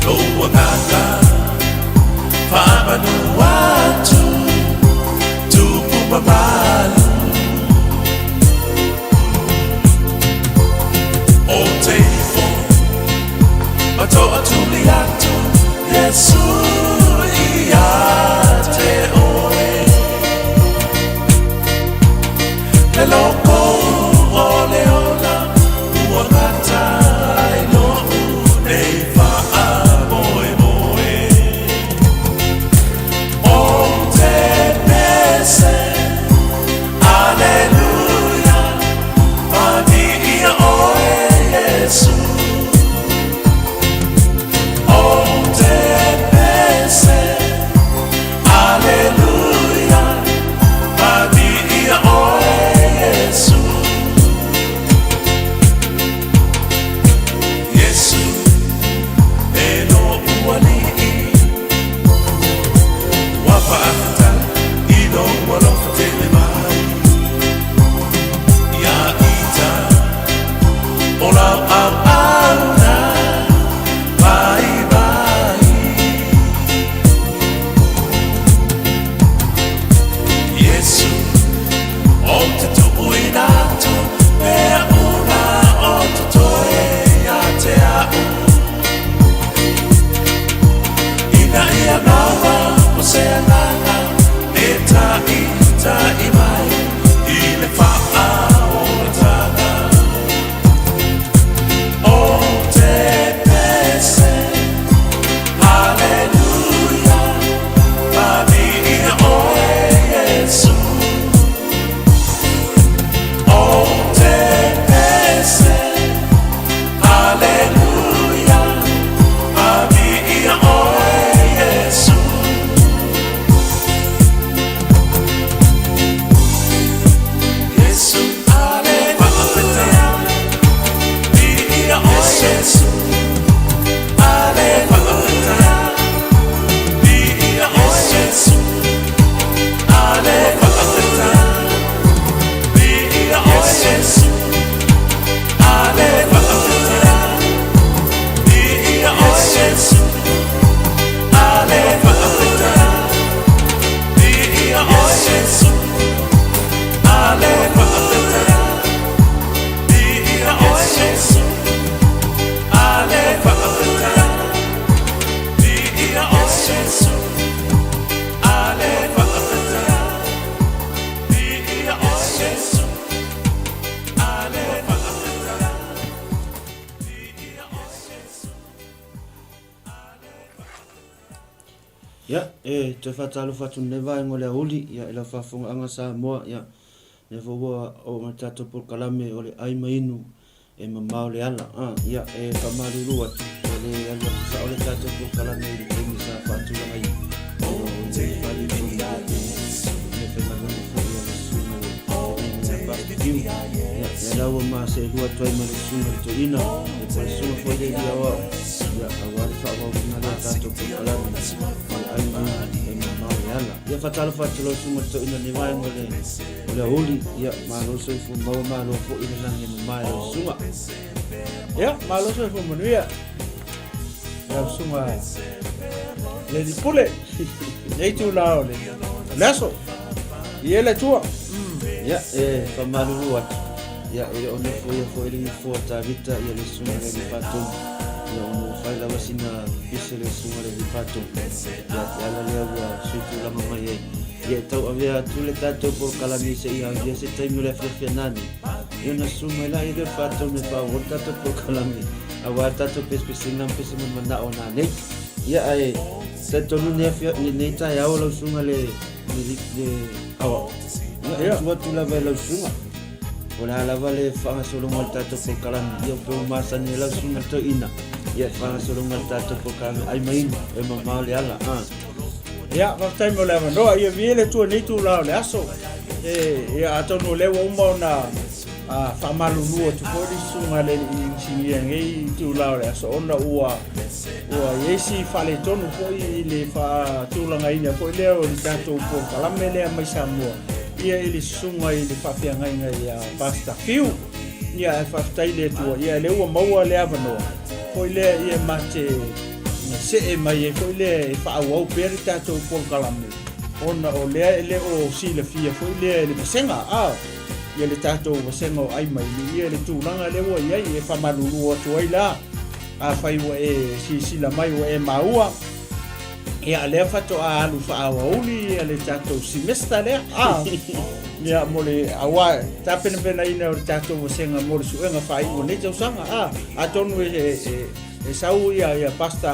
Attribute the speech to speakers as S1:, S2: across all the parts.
S1: Luwagana Pamanuatu Tupumamalu O Teifo Mato Atuliatu Yesu Iate Oe Leloko Ole Ola Uagata Ilo Neifa Aboe Boe O Te Pese Alleluia Madia Oe Yesu O Te Pese Alleluia Madia Oe Yesu Yesu Eno Uwali Wafata Ino Walofate Mai Ya Ita Ola Auna Bye bye Yesu Ote Tuuinato Mea Una Ote Toe Ya Te Au Ina Ia Nawa Osea Nana Eta Ita Imai Ile Faa Oratana O Te Pese Alleluia Madia Oe Yesu O Te Pese Alleluia Madia Oe Yesu Yesu Alleluia Madia Oe Yesu Alleluia Madia Oe Yesu Alleluia Madia Oe Yesu Alleluia Madia Oe Yesu Alleluia Madia Oe Yesu Alleluia Madia Oe Yesu Alleluia Madia Oe Yesu Alleluia Madia Oe Yesu
S2: Ya, te whatalu whatu newa ngole huli, ya ila whafunga anga sa moa, ya ne whaua o matato por kalame o le aima inu e mamao le ala, ya whamaru atu, o le alua sa o le tato por kalame i le tengi sa whatu langa i, o le whali puni, ne whamarunga whai o le sunga le, ne whakiu, ya laua maa se lua tuai ma le sunga le to ina, e pa le sunga whai le ia wao, ya awari whaua kuna le tato por kalame, ia fatalo fatalo suma to ina ni vai ngole ole holi ia malo so fu mau malo fo ina langi no mai suma ia malo so fu manuia ia suma le di pule nei tu la ole laso ia le tua ia fa malo wat ia ele ona fo ele fo ta vita ia le suma le pato ia ono fai la vasina pisele suma le pato ia la lewa sutu la mama ia tau avea tule tato por calamise ia se taimi le fianani ia na suma la ile pato me fa tato por calami awa tato pespesinam pese mana ona ne ia ai tato no ne ta ia o lo suma le awa ia tu la vela suma Wala la vale fa solo mal tato por calami ia po masa ni la suma to ina ia fa solo mal tato por calami ai mai e mamma le ala ia va taimo le no ia viele tu ni tu la le aso ia atono le uma na fa malulu tu ko di suma le si ngai tu la le aso ona ua yesi fa le tonu ko ile fa tu la ngai na ko le o tato por calami le mai samo ia ele sunga ele fa fia ngai ia pasta fiu ia fa taile tu ia le ua maua le avano ko le ia mate se e mai e foi le whāuau pere tātou polkalame. Ona o lea ele o sila fia foi le pasenga ia le tātou pasenga o ai mai ia le tūlanga le ua iai e whamaruru atu ai la a whai ua e sila mai ua e maua ia lea whato a alu whaawauli ia le tātou semester lea ia mo le awa tāpena pena ina o le tātou pasenga mo le suenga whai ua nei tausanga a tonu e sau ia pasta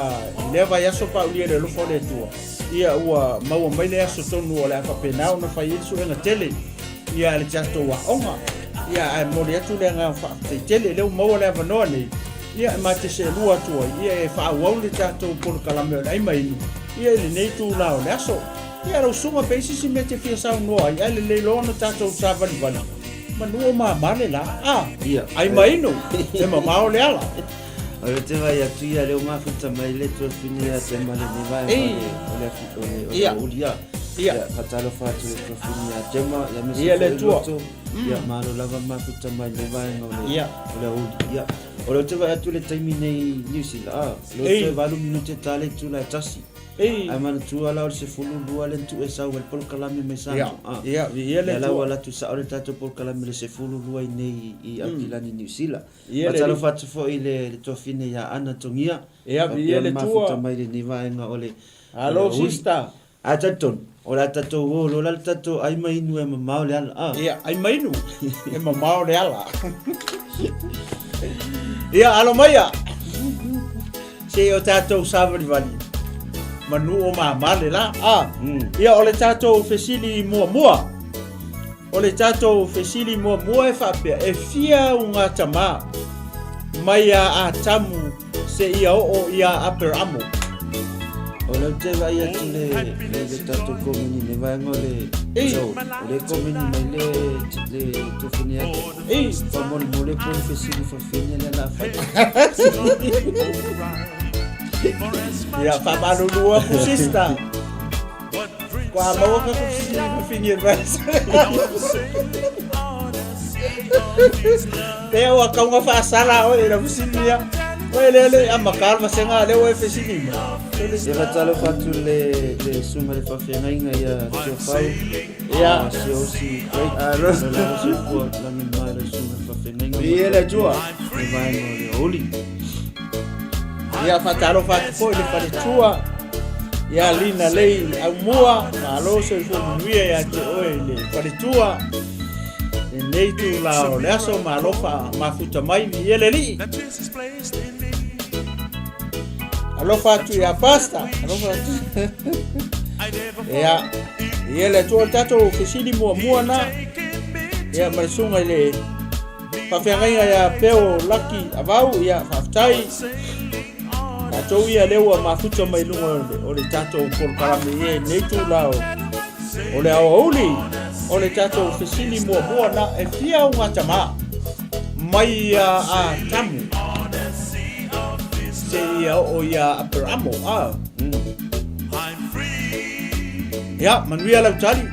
S2: leva ia sopa ulia le lofo le tua ia ua maua mai le aso tonu o le whapenao na whai isu enga tele ia le tātou wa onga ia ai mo le atu le ngā whaaftai tele leo maua le avanoa nei ia e mate se lua tua ia e whaauau le tātou polo kalame o le aima inu ia le nei tū lao le aso ia rau sunga peisi si me te fia sau noa ia le leilo na tātou sa vali vali manua male la aima inu e mamao le ala
S3: Ora te vai atu ia leo mafuta mai le tua fini a te male ni vai o ulia. Ia patalo fatu le tua fini a tema ia mesi
S2: ia le tua.
S3: Ia malo lava mafuta mai le vai ngole.
S2: Ia
S3: ulia. Ora te vai atu le taimi nei New Zealand. Lo te valu minute tale tu la tasi. Ai mana tu ala se fulu dua le tu esa o pol kalame me sa.
S2: Ia le
S3: la wala tu sa ora tatu pol kalame le se fulu dua nei I Akilani New Zealand. Patalo fatu fo ile to fine ya ana tongia.
S2: Ia le tua.
S3: Mafuta mai le ni vai nga ole.
S2: Alo sister.
S3: Ataton. Ora tato o lo la tato ai mai nu e mamau le ala.
S2: Ia ai mai nu e mamau le ala. Ia alo mai a. Se o tato savali vali. Manu o mamale la ia o le tātou fesili mua o le tātou fesili mua e whapea e fia unga tama mai a tamu se ia o ia upper amo
S3: o le te vai atu le tātou komini ne vai ngole o le komini mai le tufini ake whamoni mo le pole fesili whawhine le la
S2: ia whamarurua ku sister kwa maua ka ku sister finir vas Teo a kaunga whaasara o e na fusinia o e lele a makalma senga leo e fesinima
S3: e vatalo fatu le suma le whawhengainga ia tio whau
S2: ia
S3: si osi great no la si fua langi mai le suma le whawhengainga
S2: ia le tua
S3: e vai no le oli
S2: ia whataro whatu po i le wharetua ia lina lei au mua na aloso I whamuia ia te oe le wharetua e nei tu lao le aso ma alofa mafuta mai vi ele li alofa tu ia pasta alofa tu ia ele tu tato fesili mua na ia marisunga le whawhengainga ia peo laki avau ia whaftai Tatou ia leua mafuta mai lunga o le tatou polkalame e nei tu lao o le auli o le tatou fesili mua na e fia unga tama mai a tamu se ia o ia aperamo ia manuia lau tali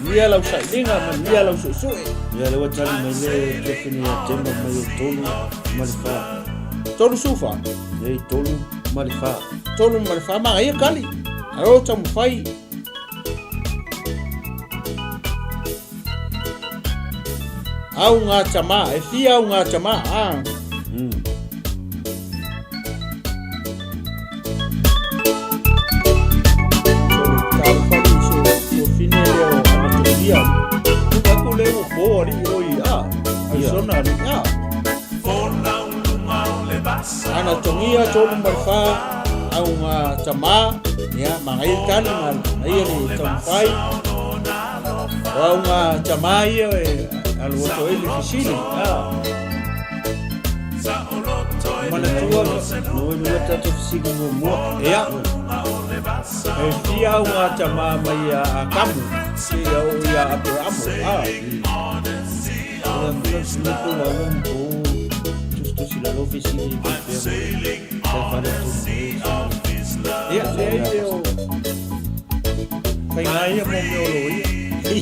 S2: manuia lau sailinga manuia lau suesue
S3: ia leua tali mai le tefini a tema mai o tolu malifa
S2: tolu sufa
S3: ei tolu malifa
S2: ma ia kali aro tamu fai au ngā tama e fia au ngā tama Ana tongia tolu marfa au ngā tama ia mangai tali ia ni tamfai au ngā tama ia e alu to ele fisili mana tua
S3: no e tato fisili mua
S2: ia e fia au ngā tama mai a kamu se au ia aperamo
S3: la l'officine di
S2: ia leo fai ngai mo me olo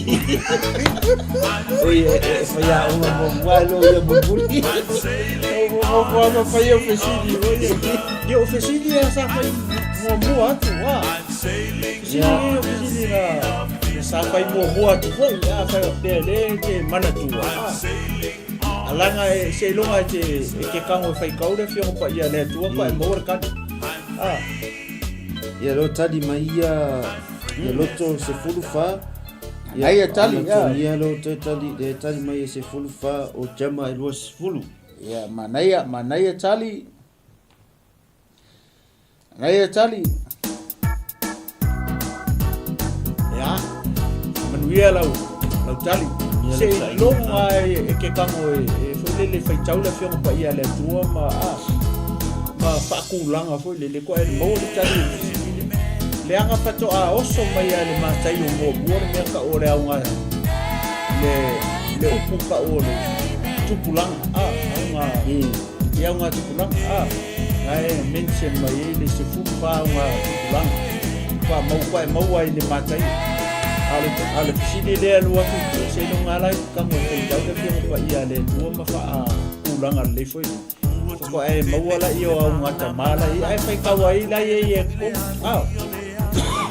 S3: Oi, foi a uma walo ia bubuli.
S2: Mo fai o fesini, oi. O fesini essa foi mo atu, Fesini essa foi mo atu, foi a foi dele que manatu. Alanga se longa que kango fai kaure fio pa ia le tua pa mo kan.
S3: Ia lo tadi mai ia loto se fulufa.
S2: Ai tali
S3: ia lo tali mai se fulufa o jama e los fulu.
S2: Ya manaya tali. Manaya tali. Ya. Manuia lau tali. Se longa que kango foi le fai taula fio pa ia le tua ma fakulanga foi le ko e mo tali. Le anga pato oso mai ale matai o mo me ka ore aunga le upu ka ore tupulanga aunga ia unga tupulanga ai mention mai le se fupa unga tupulanga mau ai le matai ale pisini le alua ku se no ngala ka mo te tau ke pa ia le tua ma fa ulanga le foi ko ai mau ala io aunga tamala ai fai kawai la ye ko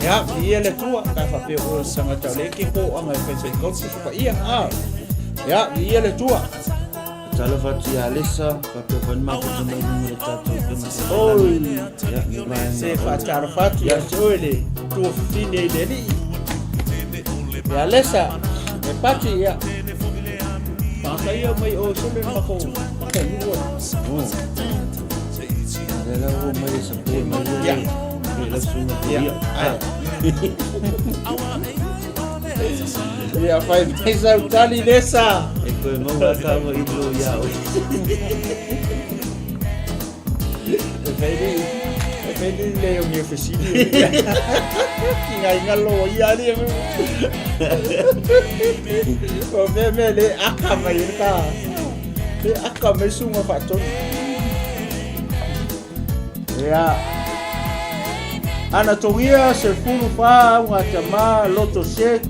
S2: ya ia le tua ka fa pe o sanga tale ke ko anga pe se ko se fa ia ya ia le tua
S3: talo fati alesa fa pe van ma ko mai ni le tato
S2: ya se fa tar fati ya ole tu fine de ni ya alesa e pati ya pa ia mai o so le ma ko
S3: la o mai se pe mai
S2: ya
S3: la sunga
S2: ya fai pesa tali desa
S3: e ko mo ka mo ilo ya o
S2: Vedi le o mio fesini ki ngai ngalo ia ni o me le akama irka le akama sunga faton ya ana togia se fulu fa unha tama loto se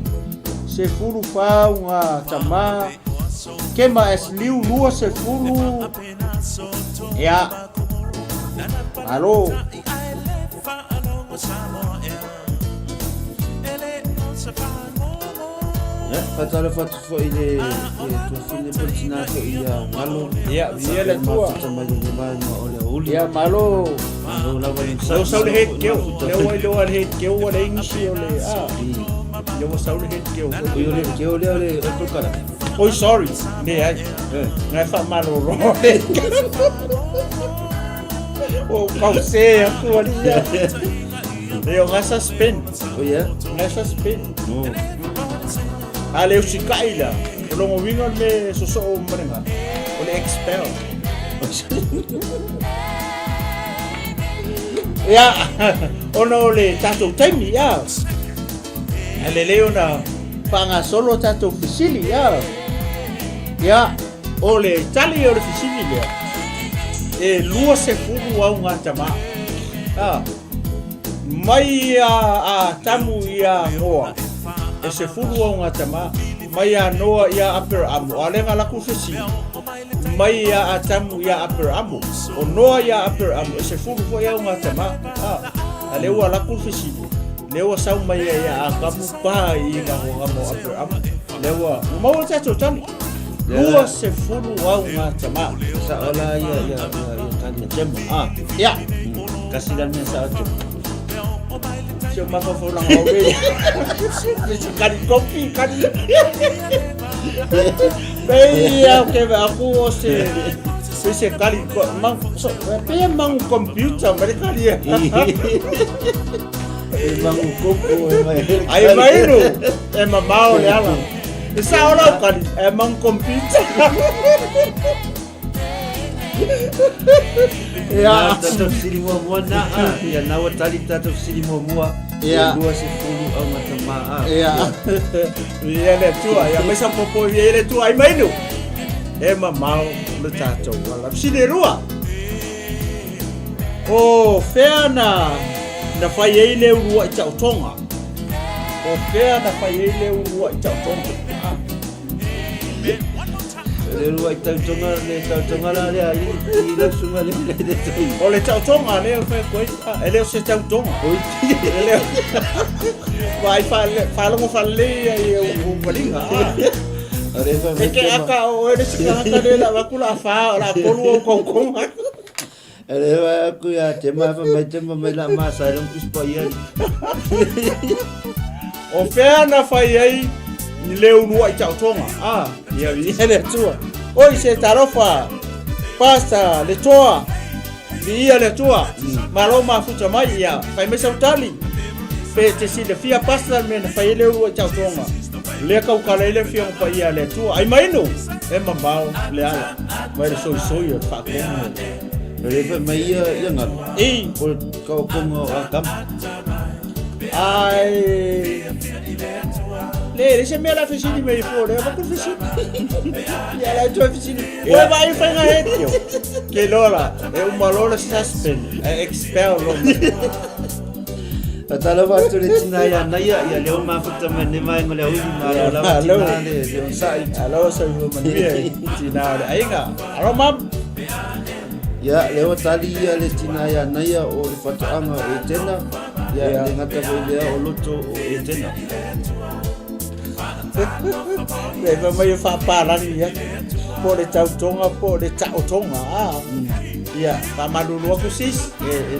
S2: fulu fa unha tama kema es liu lua se fulu ya alo
S3: fatalo fatu fo ile tu fine pertina ko ia malo
S2: ya le tua
S3: tama de mai no ole uli
S2: ya malo
S3: no la va
S2: so so le het keu le wa lo al het keu wa le ingi ole le wa so le het keu
S3: ole o cara
S2: oi sorry ne ai ngai fa malo ro o pause aku ali ya le ngasa spin
S3: o ya
S2: ngasa spin
S3: no
S2: ale o sikaila o longo winga me so o mrenga o le expel ya ono le tato taimi ya ale leona panga solo tato fisili ya ole tali o le fisili ya e lua se fulu au ngatama mai a tamu ia ngoa e se fulu au ngatama mai a noa ia upper amu ale ngala ku fisi mai a tamu ia upper amu o noa ia upper amu e se fulu fo ia ngatama ale wala ku fisi lewa sau mai ia a kamu pa i na ngamo upper amu lewa mau tato tani lua se fulu au ngatama
S3: sa ola ya tani jemu
S2: ya
S3: kasih dan sa tu
S2: cuma kau orang awal sekali kopi kan iya oke aku sekali kok memang komputer mereka dia
S3: memang kopo
S2: ai mainu emang mau ya lah bisa orang kan emang komputer
S3: ya tato siri mua na ya nawa tali tato siri mua
S2: ya
S3: dua se fulu au matama
S2: ya ya le tua ya mesa popo ya le tua ai mainu ema mau le tato wala sini rua oh feana na fai ele rua cha utonga o pea na fai ei le urua i tau tonga.
S3: Le rua i tau tonga la lea i le sunga le le tau.
S2: O le tau tonga leo fai koe, e leo se tau tonga. E leo. Vai whalongo whalea i e umaringa. E ke aka o ere sikanga le la wakula a wha o la kolu o kongkonga.
S3: E le wa aku ya te mai la masa e long kuspa ia.
S2: O pea na fai ei ni le urua i tau tonga. Ia vi le tua. Oi se tarofa pasta le toa di ia le tua maloma futa mai ia fai mesa utali pe te si le fia pasta me na fai le urua i tau tonga le kau kala le fia pa ia le tua ai mai no e mamau le ala vai le soi fa komo
S3: le fa mai ia ngal
S2: e
S3: ko kau komo akam
S2: ai le se me la fecini me fo le va con fecini ya la tua fecini o vai fai na etio che lola è un malore suspend è expel lo
S3: Atala va tu le tina ya na ya le ma futa me ne mai ngole ui ma la tina le on sai
S2: alo sai mo mani tina ai nga alo mam
S3: ya le o tali ya le tina ya na ya o le fata anga e tena ya le ngata vo le o loto e tena
S2: le va mai fa para ni ya po le tau tonga po le tau tonga ya pa malulu aku sis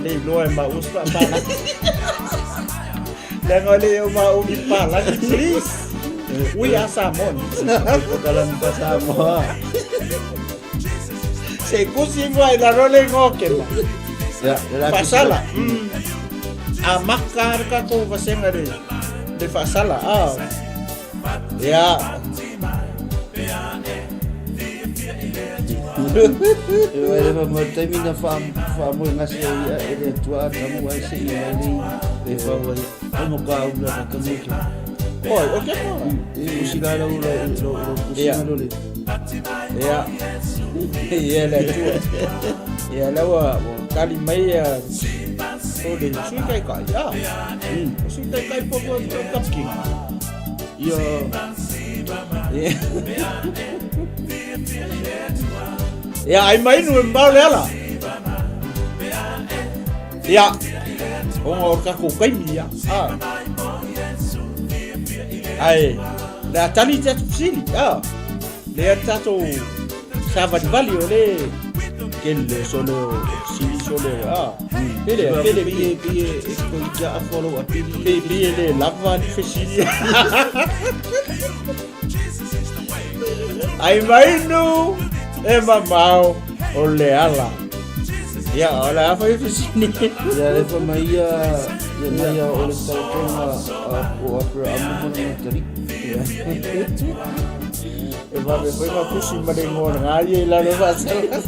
S2: le lo e ma uspa para le ngole o ma o mi para please we are Samoan
S3: dalam bahasa Samoa
S2: se kusi ngoi la role ngoke
S3: ya
S2: pasala a makar ka ko vasenga de fasala ya
S3: eu vou terminar famo ngasi ya ele tua kamu ai se ia le fa como ka una kamuki
S2: oi okay
S3: e usila lo usila lo le
S2: ya ya la tua ya la wa kali mai ya o de sui kai kai ya sui kai kai po kapki ya ya ai mai no mbao lela ya o ka ko kai ya ai la tani jet sili le tato sabat vali ole kelle solo sili solo pele
S3: ko ja follow up
S2: pele le lava di fesili ai mai no e mamau ole ala ya ola fa fesili
S3: ya le fa mai ya ole tau tonga o apra amu tari
S2: e va me foi ma kusi ma de ngona ngai la le va sala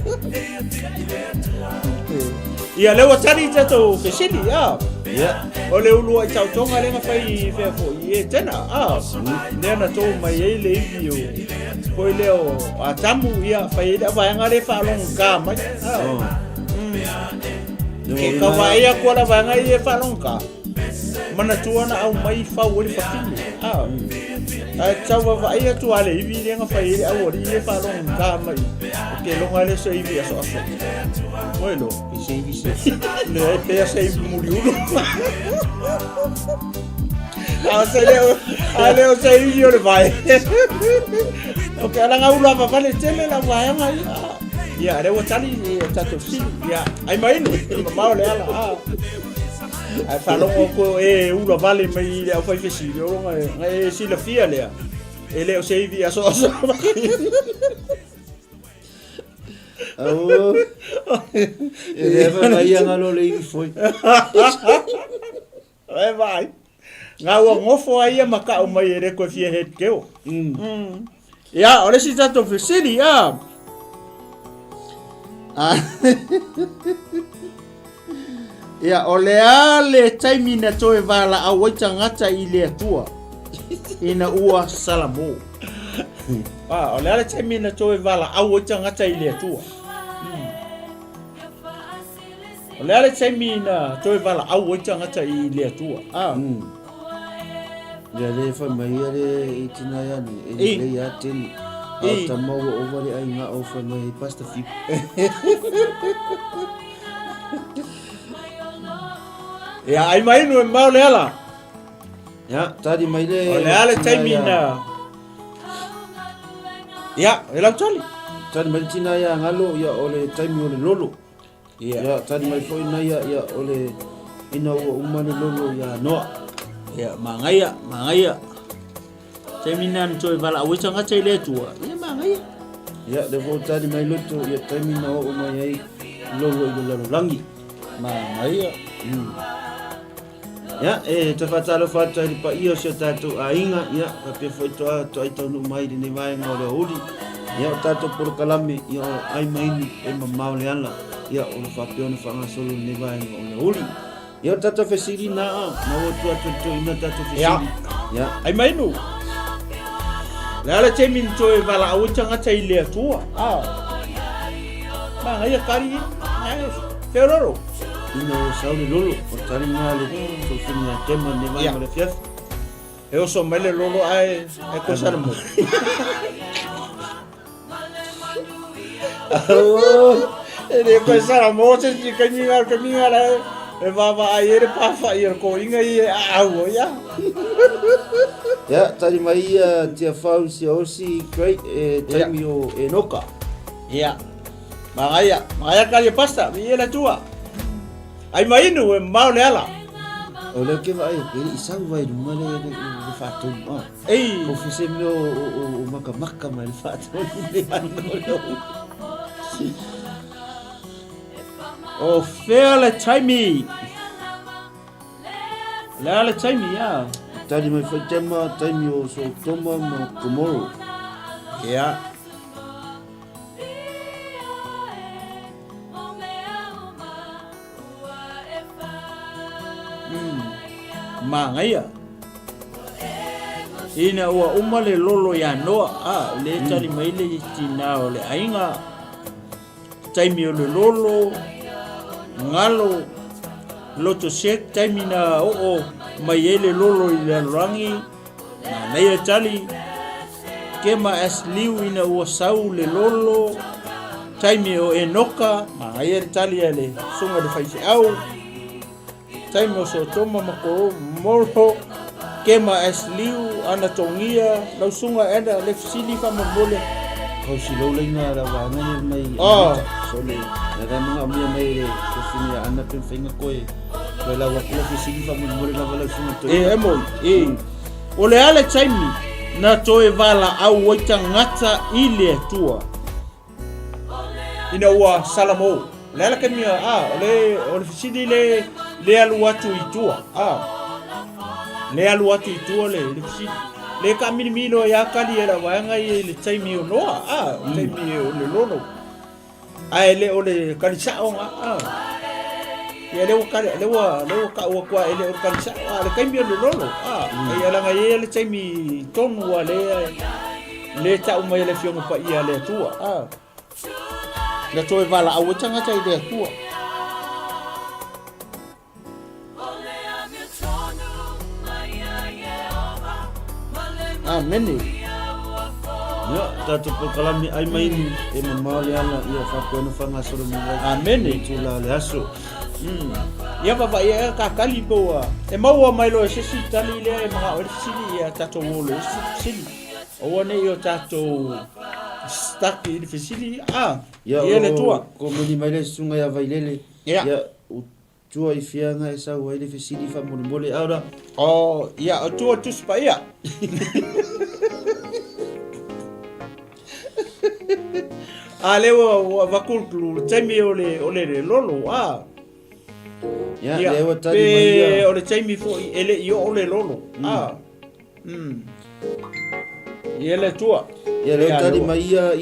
S2: ia le wa tani tato fesili ya ole ulu ai tau tonga le fai fe fo ie tena le na to mai e le io poi le o atamu ia fai da vai ngale fa long ka mai ke ka vai a ko la vai ngai fa long ka mana tuana au mai fa wori fa fini ai tau vai a tu ale ivi le nga fai a wori e fa long ka mai ke long ale so ivi aso bueno
S3: se
S2: le pe se muri uno ale o se ivi o le vai ok ala nga ula va vale tele la vai ngai ya le watali tato si ya ai mai no ma le ala ai fa lo ko e ula vale mai le fai fesi o ngai si la fia le ele o se ivi aso
S3: ele vai ia ngalo le foi
S2: ai vai nga wa ngofo ai maka o mai ere ko fie het keo ya ora si tato fesili ya ya ole ale taimina toe vala a waita ngata i le atua ina ua salamo ole ale taimina toe vala a waita ngata i le atua ole ale taimina toe vala a waita ngata i le atua
S3: Ya le fa mai le itina ya ni le ya teni. Au ta mau over le ai nga o fa mai pasta fi.
S2: Ya ai mai no mau le ala.
S3: Ya tadi mai le.
S2: O le ala taimina. Ya, ela tali.
S3: Tadi mai tina ya ngalo ya ole taimi ole lolo. Ya tadi mai foi na ya ole ina o umane lolo ya noa.
S2: Ya mangaya. Taimina ntoi vala awisa ngatai le tua. Ya mangaya.
S3: Ya de vo tadi mai loto ya taimina o mai ai lolo i lolo langi.
S2: Mangaya.
S3: Ya te fatalo fata i pa io se tatu ainga ya pe foi to ai tonu mai ni mai ngolo udi. Ya tatu por kalame ya ai mai ni e mamau le ala. Ya o fa pe ona fa solo ni mai ngolo udi. Ya tatu fesiri na o tu ina tatu fesiri. Ya
S2: ai mai no. Lala chemin choi vala awucha ngatai le tua. Mangaya kari. Ferroro.
S3: ina o saule lolo o tari ngale so finia tema ni mai le fiaf.
S2: Eu so mele lolo ai e kosar mo. Ele kosar mo se si kaninga la e baba ai e pafa i ko inga i au ya.
S3: Ya tari mai tia fau si osi great taimi o enoka.
S2: Ya. Mangaya kali pasta mi la tua. Ai mai no e mau le ala.
S3: O le ke vai pe isa vai do male le fatu.
S2: Ei,
S3: o fise me o maka mai fatu le ano.
S2: O fele taimi. La taimi ya.
S3: Tadi mai fa tema taimi o so toma ma komoro.
S2: Ya. Mangaya. Ina ua umale lolo ya noa le tali mai le tina o le ainga taimi o le lolo ngalo loto sek taimi na o mai ele lolo i le rangi na nei tali kema asliu ina ua sau le lolo taimi o enoka mai ele tali ele sunga de faisi au taimi o so toma makoro morho kema asliu ana tongia lau sunga enda le fisili fa mole
S3: Kau si lo le nga la wa nga mai. So le na nga mia mai le so finia ana pe fenga koe. Ko la wa ko fisili fa mo le la wala sunga to.
S2: Ole ale taimi na toe vala au waita ngata ile tua. Ina ua salamo. Le ala kemia ole fisili le alu watu itua. Le alu watu itua le fisili. Le kamini milo ya kali era wanga i le taimi o noa taimi o le lono ai le ole kali sao ya le kali le ka wa kwa ele o kali sao le kaimi o le lono ai ala ngai le taimi tonu wa le ta uma le fionga pa ia le tua le toe vala au tanga tai le tua Amen.
S3: Ya, tatu por kalami ai mai ni e mama le ala ia fa ko no fa ngaso mo.
S2: Amen.
S3: Tu la le aso.
S2: Ya baba ya ka kali boa. E mau mai lo se si tali le mga o sili ya tato wolo sili. O ne yo tato staki di fisili.
S3: Ya
S2: le tua.
S3: Ko mo ni mai le sunga ya vai lele.
S2: Ya.
S3: Tua i fianga e sa wa le fisili fa mo mole ora.
S2: Ya, tua tu spa ya. Lewa vakulkulu taimi ole lolo
S3: Ya lewa tadi mai
S2: ole taimi fo ele yo ole lolo Ele tua
S3: ya lewa tadi mai ya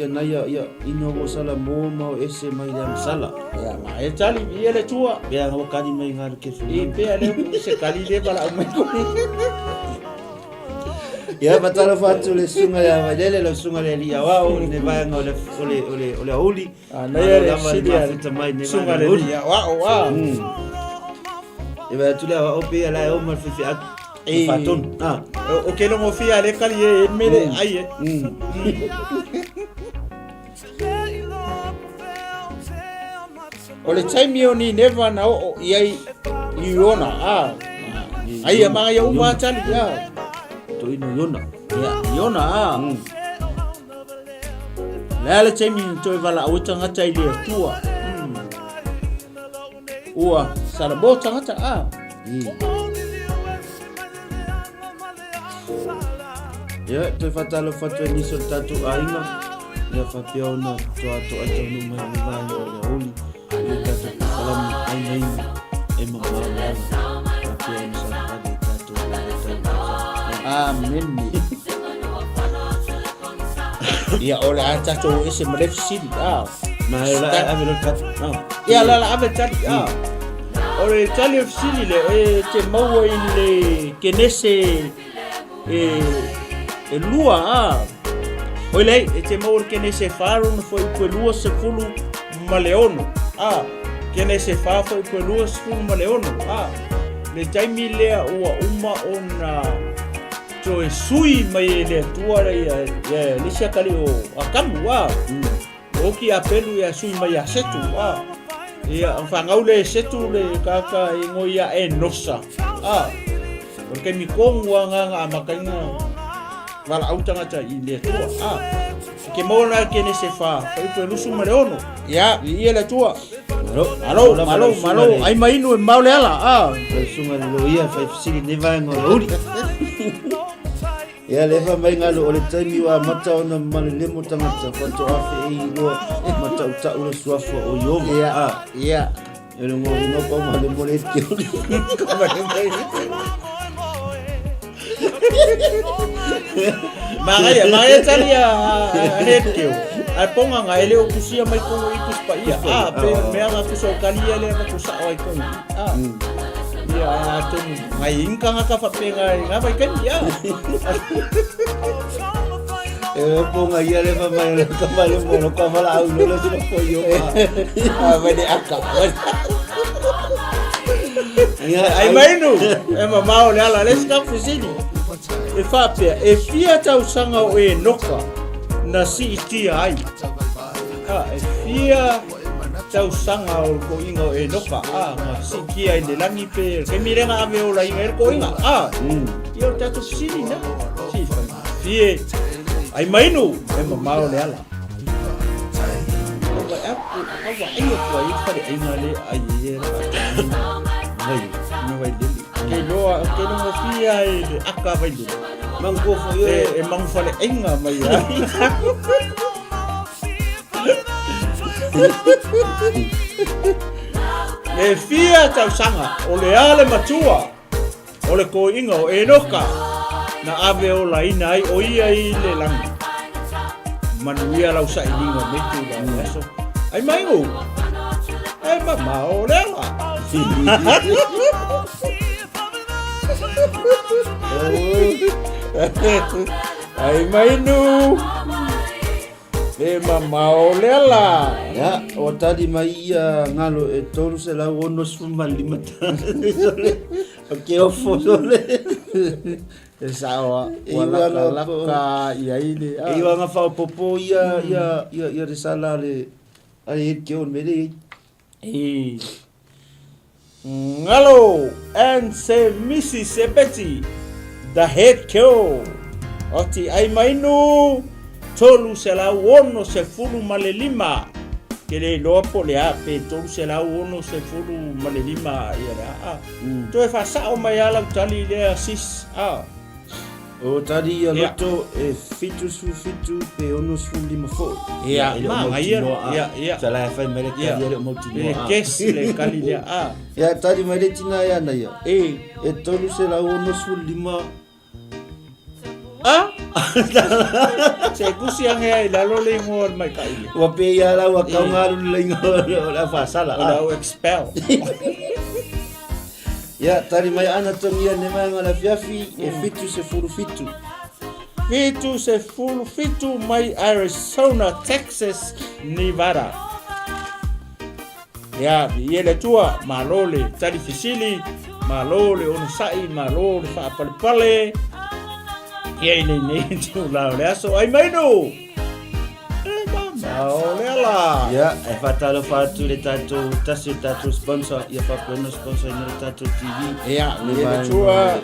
S3: na ya ino wo sala mo ma ese mai le sala
S2: ya ma e tali ele tua
S3: ya ngo kani mai ngar ke
S2: e pe ale se kali le bala mai ko
S3: ya batala fatu le sunga ya vadele le sunga le lia wao ne vai ngole ole uli
S2: na ya sidia
S3: mai ne
S2: sunga le lia wao
S3: e va tu la o pe la o mal fi Fatun.
S2: O ke lo ngofia le kali e mele ai e. O le taimi o ni neva na o iai iona ai a mga iau matali
S3: To ino yona.
S2: iona le taimi toi vala au tangata i le tua ua sarabo tangata
S3: Ya, toi fatalo fatwa ni so tatu ainga. Ya fatio na to ato no mai o le holi. Ya tatu salam ai nei e mama la. Fatio ni sa hadi tatu.
S2: amen ia ole ata to ese maleficent
S3: Ma la ave lo kat.
S2: ia la ave tali ole tali ofisili le te mau i le kenese e lua ole te mau kenese faru no foi po lua se fulu maleono kenese fa foi po lua se fulu maleono le taimi lea ua uma ona to e sui mai le tua ia lisia kali o akamu o ki apelu ia sui mai a setu ia fangau le setu le kaka ingoia e nosa porque mi kongwa nga amakainga wala au tangata i le tua ke mona ke ne se fa foi lusu maleono ia le tua malo ai mainu e maule ala
S3: Sunga lo ia fa fisili neva ngoli. Ya le fa mai ngalo ole taimi wa mata ona malele mo tangata fa to afe e lo mata uta o suafo o yo
S2: ia
S3: ele mo no ko male mo le ti
S2: Maya tali hetkeu ai ponga nga ele o kusia mai ko ikus pa ia pe me anga kuso kali ele ka kusa ai ko ia tu ngai inka nga ka fa penga nga vai kan ia
S3: ponga ia le fa mai ka male mo no ka mala au no se po yo
S2: vai de aka ai mainu e mamao le ala les ka fusini e fapea e fia tau sanga o e noka na si itia ai e fia tau sanga o ko inga o e noka ma si kia i le langi pe ke mirenga ave o la inga er ko inga tio tatu sini na si fie ai mainu e mamao le ala kawa aia kua i pare inga le ai e vai dele ke loa ke no fia e aka vai dele
S3: mangko fo yo
S2: e mangfale inga mai e fia tau sanga o le ale matua o le ko inga o e noka na ave o la ina ai o ia i le langi manuia lau sa ininga metu la eso ai mai o ai mama o le ai mainu e mamao lela
S3: ya o tadi mai ia ngalo e tolu se la wono suma limata ke o fosole
S2: e sawa wala laka ia ile
S3: e nga fa popo ia risala le ai ke on mele
S2: ngalo and se misi se beti the head kill oti ai mainu tolu se la wono se fulu male lima ke le lopo le ape tolu se la wono se fulu male lima ia to e fa sa o mai ala tali le sis
S3: o tadi ia loto e fitu pe ono su lima fo
S2: ia ma ia
S3: sala fa mele ke ia mo tino
S2: e kes le kali le
S3: ya tadi mele tina ya na ia e tolu se la wono su lima
S2: se kusiang ai la lo le ngol mai kai
S3: wa pe ya la wa ka ngaru le ngol la fa sala
S2: la expel
S3: ya tadi mai anatomia ne mai ngala fiafi e fitu se furu
S2: fitu mai Arizona, Texas, Nevada ya ele tua malole tadi fisili malo le ona sa'i malo le fa'apalepale ia i lenei tula o le aso ai maino o le ala
S3: ia e whatalo whātu le tātou tasi o tātou sponsor ia whapena sponsor ina le tātou TV
S2: ia le tua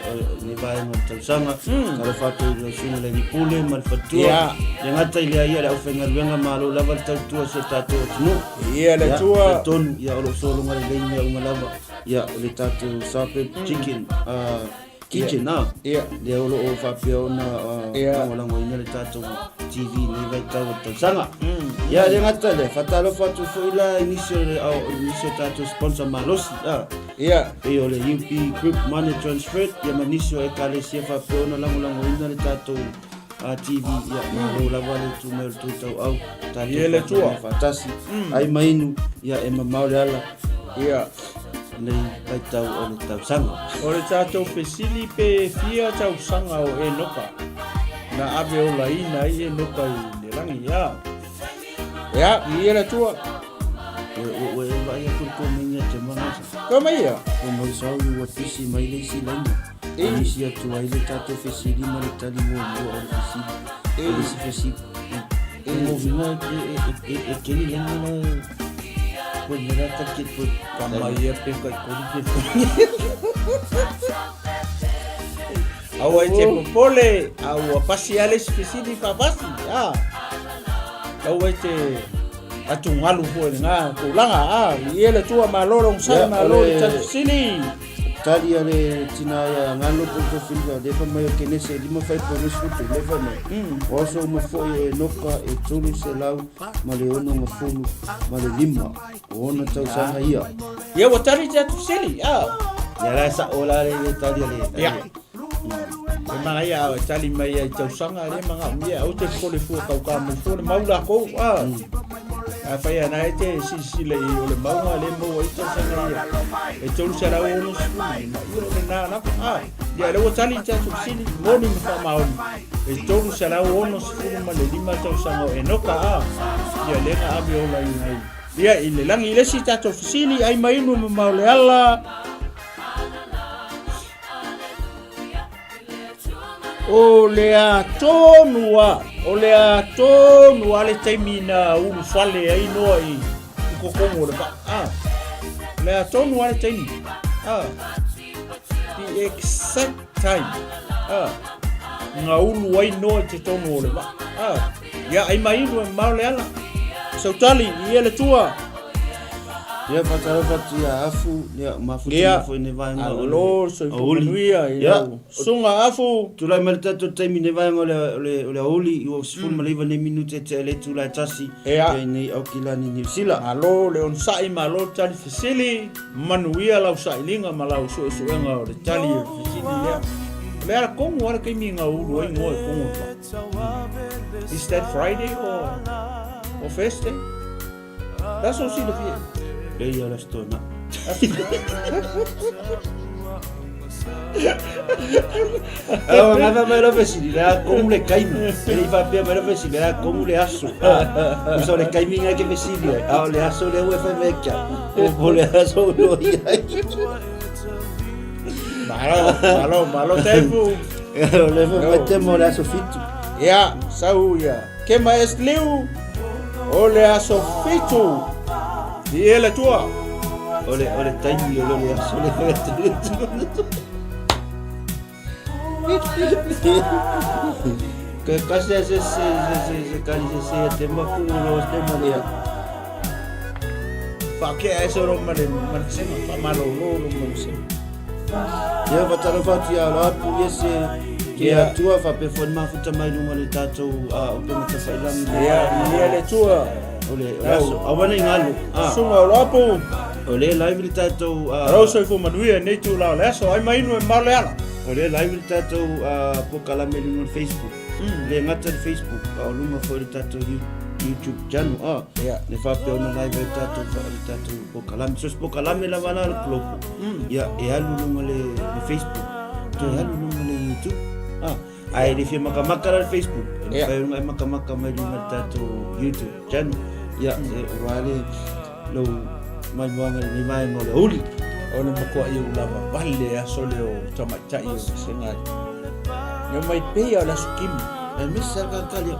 S3: ne vai mo tausanga kalo whātu le suna le ni pule ma le whatua
S2: ia
S3: ia ngata i lea ia le au whenga ruenga malo lava le tautua se tātou atinu
S2: ia le tua
S3: tonu ia o lo solonga le leini au malava ia o le tātou sape chicken kitchen
S2: ia
S3: le o lo o whapea ona lango ina le tātou TV nei vai tau o tausanga ia le ngata le whatalo whatu whaila inisio tātou sponsor malosi
S2: ia
S3: e o le UP Group Money Transfer ia manisio e ka le sia whapea ona lango ina le tātou TV ia malo lava le tu me tu tau au
S2: Ia le tua.
S3: fatasi ai mainu ia e mamau le ala
S2: ia
S3: nei vai tau o le tausanga
S2: o le tātou fesili pe fia tausanga o e noka na ave o laina i e noka i le rangi ia ia le tua
S3: o e vai a kurko minga te mangasa
S2: ko mai ia
S3: o mai sau i wa pisi mai le si laina e si atu ai le tātou fesili ma le tali mo o le fesili e si fesili e mo vina e keri lenga la Poi mira que poi
S2: Kamaya pe kai kori au ai te popole au pasi ale spesifik fa pasi au ai te atungalu po nga ko langa iele tua maloro sa maloro tsili
S3: tali ale tina ya ngalo po filga de fa mai ke nese lima fai po nesu to leva me oso mo fo e noka e tulu se lau ma le ono mo fulu ma le lima ona tau sanga ia
S2: ia wa tari tsili
S3: ya la sa ola le tali ale
S2: ya mana ia tali mai ai tau sanga le manga ia o te kole fu ka mo fu maula ko a fai ana te si le o le maunga le mo i te sanga ia e tolu sara o no na ia le o tali tatu sili moni mi fa maoni e tolu sara o no ma le lima tau sanga e noka ia le na abi o la ia i le langi le si tatu sili ai mai no ma le ala o le a tonua le taimina ulu fale ai noa i kokongo le le a tonua le taimi the exact time nga ulu ai noa te tonu o le ia ai mai inu e mau le ala sautali i ele tua
S3: ia fatalo fatia afu ia mafuti fo ne vai ma
S2: lo so nuia ia sunga afu
S3: tula merta to taimi ne vai ma le oli o sful ma leva ne minute te le tula tasi nei au kilani ni sila
S2: alo le on sai ma lo tali fisili manuia lau sai linga ma lau so nga o le tali fisili ia le ara komo ara kai minga ulu ai ngoi komo is that Friday or Thursday that's all see the fear
S3: ia la stona nada mai la facilidad como le caime ele va bem mai la facilidad como le aso usa le caime que facilidad le aso le ufa vecchia o le aso lo
S2: malo tempo
S3: le metemos le aso fitu
S2: ya sauya que mais liu o le aso fitu e ele tua
S3: ole taimi ole aso le que casi se cali se tema culo tema dia
S2: fa que eso no me sema fa malo no me
S3: ia vatalo fatia la puliese que a tua fa perform ma futa mai no le tato o pe mata failang
S2: ia le tua
S3: ole aso awana ingalo
S2: sunga lapo
S3: ole live tato
S2: roso fu manuia nei tu la aso ai mai no malo ala
S3: ole live tato pokala me no Facebook le ngata Facebook o luma fo tato YouTube channel ne fa pe ona live tato pokala me sos pokala me la vala al club ya e alu no le Facebook to alu no le YouTube ai le firma kamaka al Facebook ai makamaka me no tato YouTube channel ya wale lo mai mo ni mai mo le uli
S2: Ona makua i ulava vale aso leo tamatai o sengai. Nga mai pea o la sukimi.
S3: E misa kakali.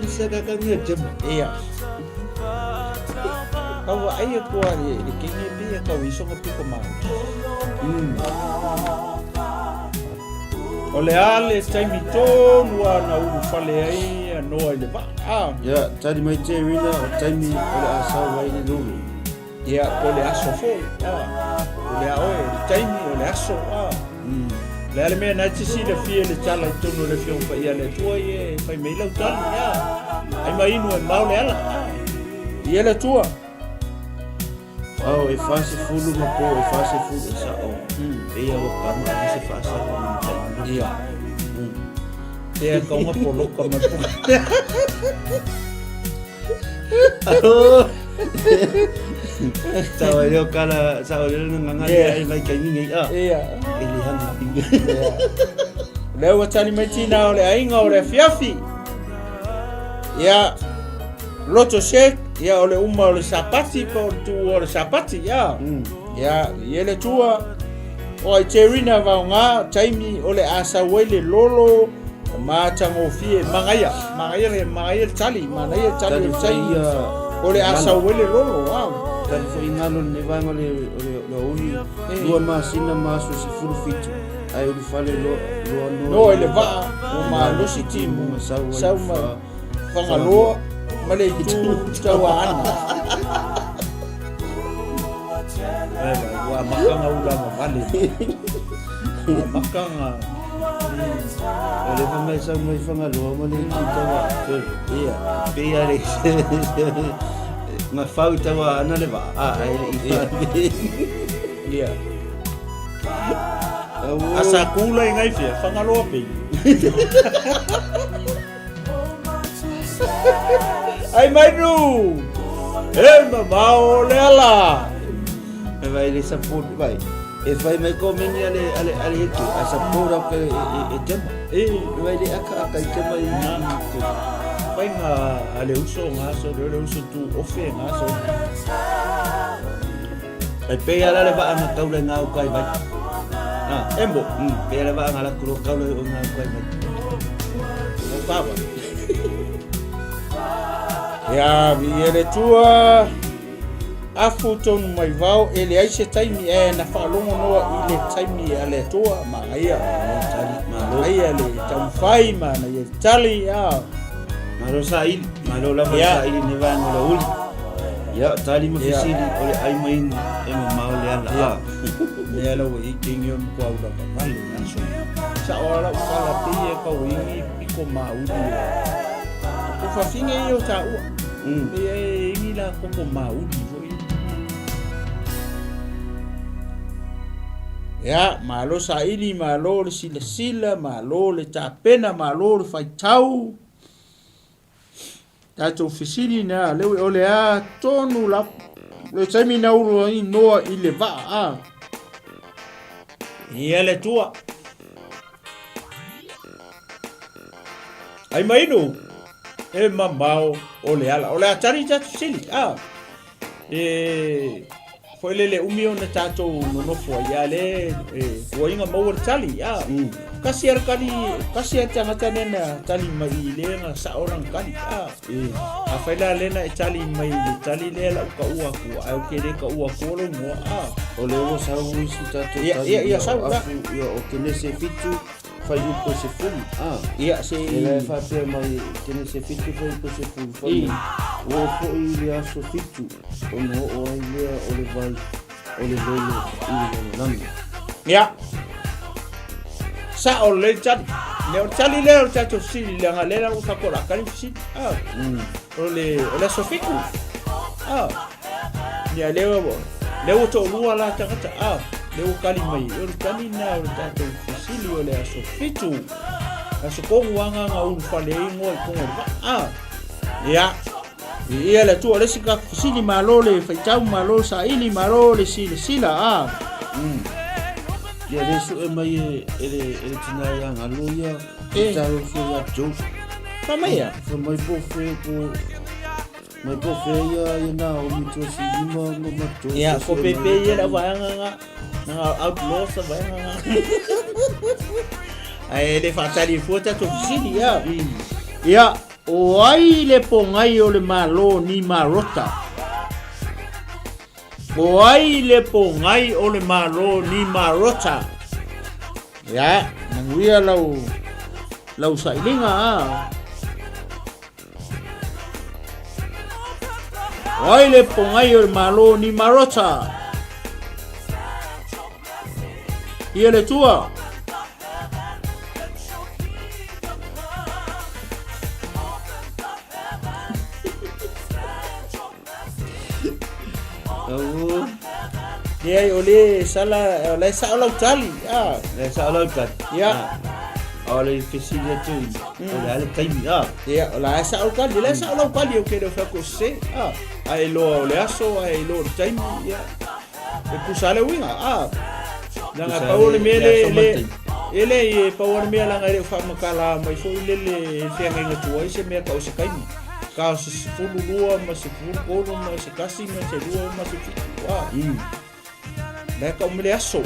S3: Misa kakali jema.
S2: Ia. Kau ai kua le kingi pia kau isonga piko mau. Ole ale taimi tonu ana ulu fale ai anoa i le va.
S3: Ya, tadi mai te rina o taimi ole asau wai ni lulu.
S2: Ia ole aso foi. Ole aoe taimi ole aso. Le ale mea na tisi le fie le tala i tonu le fie pa ia le tua i fai mei lau tali. Ai mai inu e mau le ala. Ia le tua.
S3: Oh, e fase fulu ma po, e fase fulu e sa o. Ia o kama a se fase o ni taimi.
S2: Ia. Ia kau nga polo kama po.
S3: Sawa leo kala, sawa leo ngangani ai mai kai ningai a.
S2: Ia.
S3: Ele hanga.
S2: Leo watani mai tina o le ainga o le fiafi. Ia. Loto shake. Ia o le uma o le sapati pa o tu o le sapati. Ia. Ia. Ia le tua. O ai cherina vau ngā. Taimi o le asa wele lolo. Mātango fie. Mangaya le tali. Mangaya le tali o taimi. O le asa wele lolo. Wow.
S3: Tadi fo ingalo ne vai ngale le uli. Lua masina masu se furu fitu. Ai uli fale lo
S2: no ele va o ma lo si timu sa ma fanga lo ma le tu tawana wa makanga ula ma vale makanga
S3: ele va mai sa mai fanga lo ma le tawa ia pe ale ma fau tawa ana le va ai
S2: ia asa kula ngai fia fanga lo pe ai mai nu mau le ala
S3: e vai le support vai e fai mai komeni ale tu a support ke e tema vai le aka i tema i
S2: vai nga ale uso ngaso le uso tu ofe ngaso ai pe ala le va ana kaula nga kai vai embo pera va ngala kulo kaulo o nga kai mai o papa ya viere tua afu ton mai vau ele ai se taimi e na falongo no ile taimi ale tua ma ia le tam fai ma na ye tali ya
S3: malo sai malo la sai ne va no la uli ya tali mo fisili ole ai mai e mau le ala
S2: le ala we king yon kwa ula vale naso sa ora fala pie ka wingi piko maudi ko fa finge yo ta u e ngi la ko maudi ya malo sa ili malo le sila malo le tapena malo le faitau tato fisili na le ole a tonu la le taimi na uru i noa i le va ia le tua ai mai no e mamao ole ala ole atari tatu sili foi le umio na tato no fo ia le foi nga mo tali kasi ar tanga tanena tali mai le nga sa orang kali a faila le na tali mai tali le la ka ua ku au kere ka ua ko lo mo
S3: ole o sa u si tato
S2: ia sa
S3: yo o kene se fitu fai uko se fulu
S2: ia se
S3: ele fa pe mai kene se fitu fai uko se fulu fai o fo i le aso fitu o no o ai le ole vai ole lolo i le nami
S2: ia sa ole tali le tato sili le nga le la usa ko la kali si ole so fitu ia le o to lua la tata le o kali mai o tani na o tato sili ole so fitu aso ko wanga nga un fale ngo ko ia ia le tu ole sika sili malo le faitau malo sa ili malo le sila
S3: ya resu e mai ele tina ya ngaluya taro fo ya jo
S2: pa mai
S3: fo mai po fo ko mai ko fe ia na o mi to si mo to
S2: ya ko pepe ia la vanga na outlaw sa vanga ai le fatali fota to sini ya o ai le pongai o le malo ni marota o ai le pongai o le malo ni marota ya nanguia lau sailinga ai le pongai o le malo ni marota ia le tua dia oleh salah oleh salah tali
S3: le sa lo ka
S2: ya
S3: ole fisilia tu ole ale taimi
S2: ya oleh salah tali le salah tali o que fa cose ai lo le aso ai lo taimi ya e kusale winga nanga paule mele ele e paule mele nga le fa makala mai fo le fianga nga tua se me ka o se kaimi ka se fululua ma se fululu ma se kasi ma se lua ma se Leka umele aso.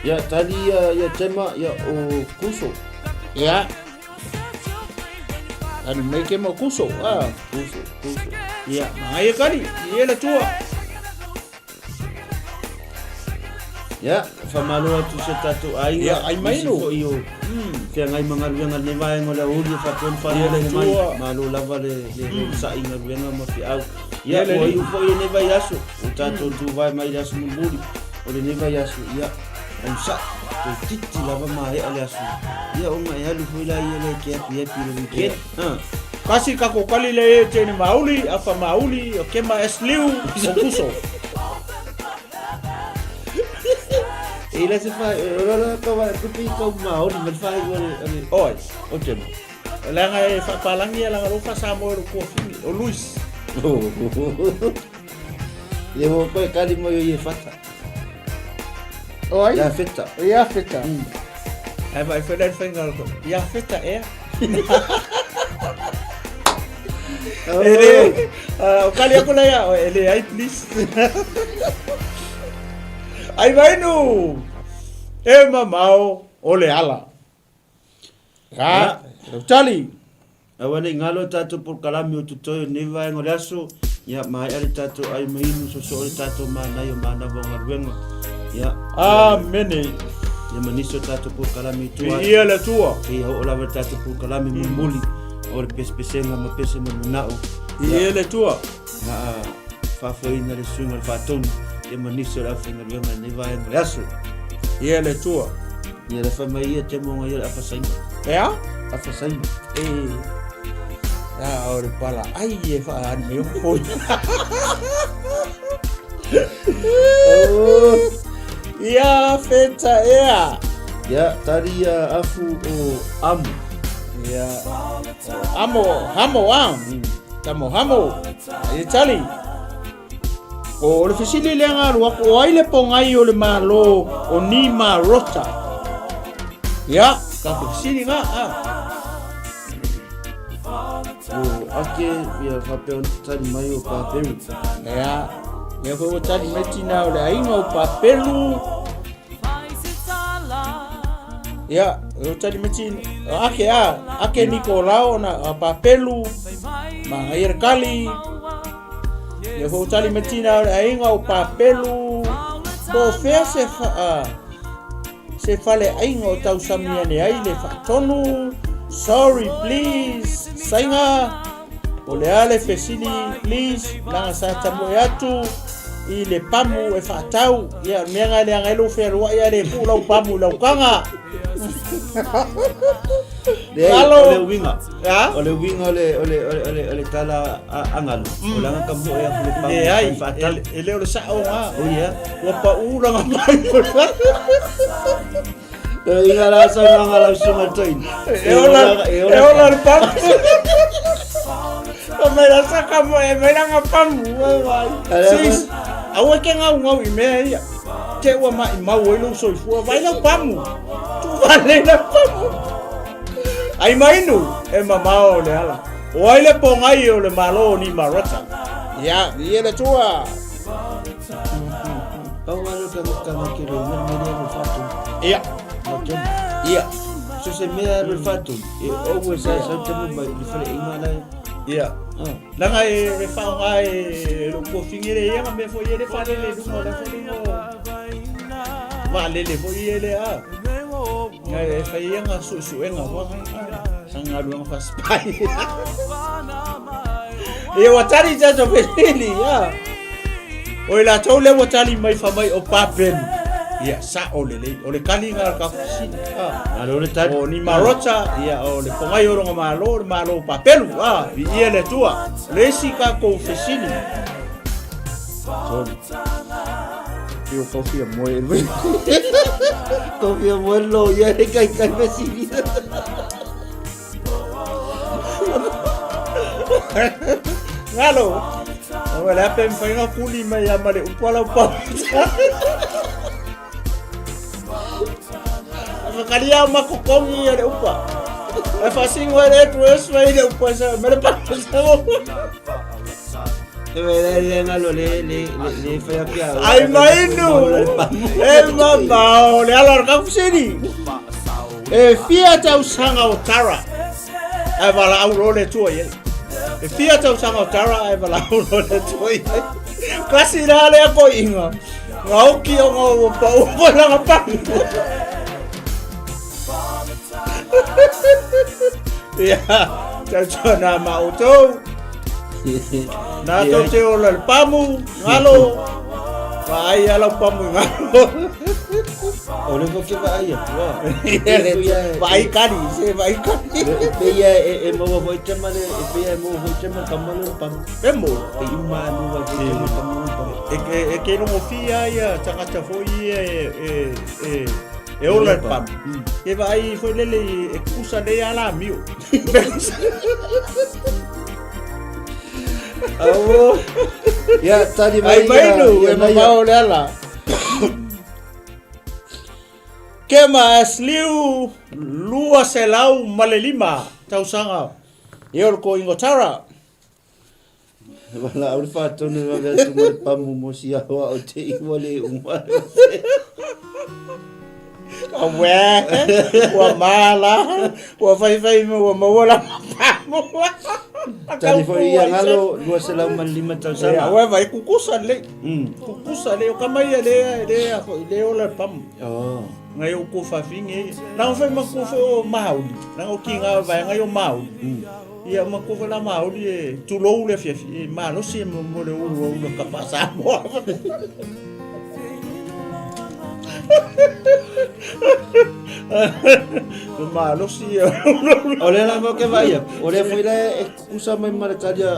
S3: Ya tadi ya tema ya o kuso.
S2: Ya. Anu make mo kuso.
S3: Kuso.
S2: Ya, mangaya kali. Ia la tua.
S3: Ya, famalo tu se tatu ai.
S2: Ya, ai mai no.
S3: Iyo. Kaya ngai mangaluanga ne vai ngola uli fa pon fa le mai. Malu lava le sa inga ruanga mo fi au. Ya, o i fo i ne vai aso. O tato tu vai mai aso mbuli. O le ne vai aso. Ya. Ang sa to titi lava mai ale aso. Ya, o mai alu fo ila ia le ke api le weekend.
S2: Kasi kako kali le tene mauli, afa mauli, o kema esliu, o kuso.
S3: Ila se fa, ora ka va kupi ka mauli, men fa ole.
S2: Oi, o tema. Langa e fa palangi langa ro fa samo ro ko fini, o Luis.
S3: Le mo ko kali mo ye fata.
S2: Oi.
S3: Ya feta.
S2: Ya feta. Ai vai fa den fingal ko. Ya feta é. Ele, o kali ako na ya, ele ai please. Ai vai no. Mamau ole ala. Tali.
S3: Awane ngalo tato por kalami o tutoyo ne vai ngolaso ya mai ale tato ai mainu so tato mana yo mana bonga ruenga. Ya.
S2: Amen.
S3: Ya maniso tato por kalami tua.
S2: Ia la tua.
S3: Ia o la tato por kalami muli. Ora pespesenga ma pese manao.
S2: Ia le tua.
S3: Na fa foi na le sunga fa ton. E maniso la finga ruenga ne vai ngolaso.
S2: Ia le tua.
S3: Ia la fa mai te mo ia fa sainga.
S2: Ya?
S3: Fa sainga.
S2: Ora pala. Ai e fa ani me foi. Ya feta ea.
S3: Ya tadi afu o amu.
S2: Ya. Hamo. Hamo. Ai tali. O le fisili le ngaru o ai le pongai o le malo o ni marota. Ya, ka fisili nga
S3: Ake ya papel tadi mai o papel.
S2: Ya. Ya ko tadi metina o le ainga o papelu. Ya, o tadi metin. Ake Nicolao na papelu. Mangair kali. Ya ko tadi metina o le ainga o papelu. Bo fe se fale ainga o tau samia ne ai le fatonu. Sorry please. Sainga. Ole ale fesili please langa sa tambo yatu i le pamu e fatau ya menga le ngelo ferwa ya le pula pamu la ukanga
S3: Ole winga. Ya? Ole winga ole tala angalu. Ole nga kambo ya le pamu fatal.
S2: Ele ole sa o nga.
S3: Oh ya.
S2: Wa pa ula nga pamu.
S3: Inga la sa nga la sunga toin.
S2: Eola le pamu. Me la saca me la ngapamu sis awe ke ngau ime ya ke wa ma wo lo so fu vai la pamu tu vale la pamu ai mai no e mamao le ala O ile pongai o le malo ni marota. Ya, ile tua.
S3: Au alo kama kilo mele no fatu.
S2: Ya. Ya.
S3: So se mea no fatu. E o sa te mo mai le fale imala.
S2: Ya. Langa e fa ngai lo ko fingire ya me fo ye le fale le du mo le fo no. Va le fo ye le a. Ngai e fa ye nga su nga wa. Sanga lu nga fa spai. E watari jato peli ya. O la tau le watari mai fa mai o papen. Ya sa o le kali nga ka fisi.
S3: Alo le tari.
S2: O ni marota ya o le pongai o nga malo papelu. Ia le tua. Le si ka ko fisini.
S3: Sorry. Yo confia mo. Confia mo lo ya le kai fisini.
S2: Ngalo. Wala pa nga kuli mai amale upala pa. Makalia makukongi ya upa. Afasing wala tu eswa ile upa sa mele pa sa.
S3: Ngalo le faya pia.
S2: Ai mainu. Mama le alor ka fusini. Fia ta usanga o tara. Ai bala au le tu ye. Fia tau sanga tara e bala uno le toi. Kasi rale ako inga. Ngau ki o ngau pau pala ngapa. Ya, tau na mauto. Na to te o le pamu, ngalo. Vai ala pamu ngalo.
S3: Ole ko ke vai ya.
S2: Vai kari, se vai kari.
S3: Pe ya e mo voi tema le pe ya mo voi tema kamalo pa.
S2: Emo,
S3: E ima no va ke kamalo pa.
S2: e ke no fia ya tangata foi e ola pam. E vai foi lele e kusa de ala mio.
S3: Awo. Ya tadi
S2: Ai mai no e mau le ala. Kema asliu lua selau malelima tausanga. E ko ingotara.
S3: Wala au fa tonu va ver tu mo pamu mo sia o te I wale uma.
S2: Awe, wa mala, wa fai mo wa mawala pamu.
S3: Tadi foi ia ngalo lua selau malima tau sana.
S2: Awe vai kukusa le. Kukusa le o kamai le ola pam.
S3: Oh.
S2: Ngai o ko fa finge. Na fa ma ko fo mauli. Na o kinga vai ngai o mauli. Ia ma ko la mauli e tu lo le fifi. Ma no si mo le o ka pasa mo. Ma lo si.
S3: Ole la mo ke vai. Ole foi la usa mai marcaria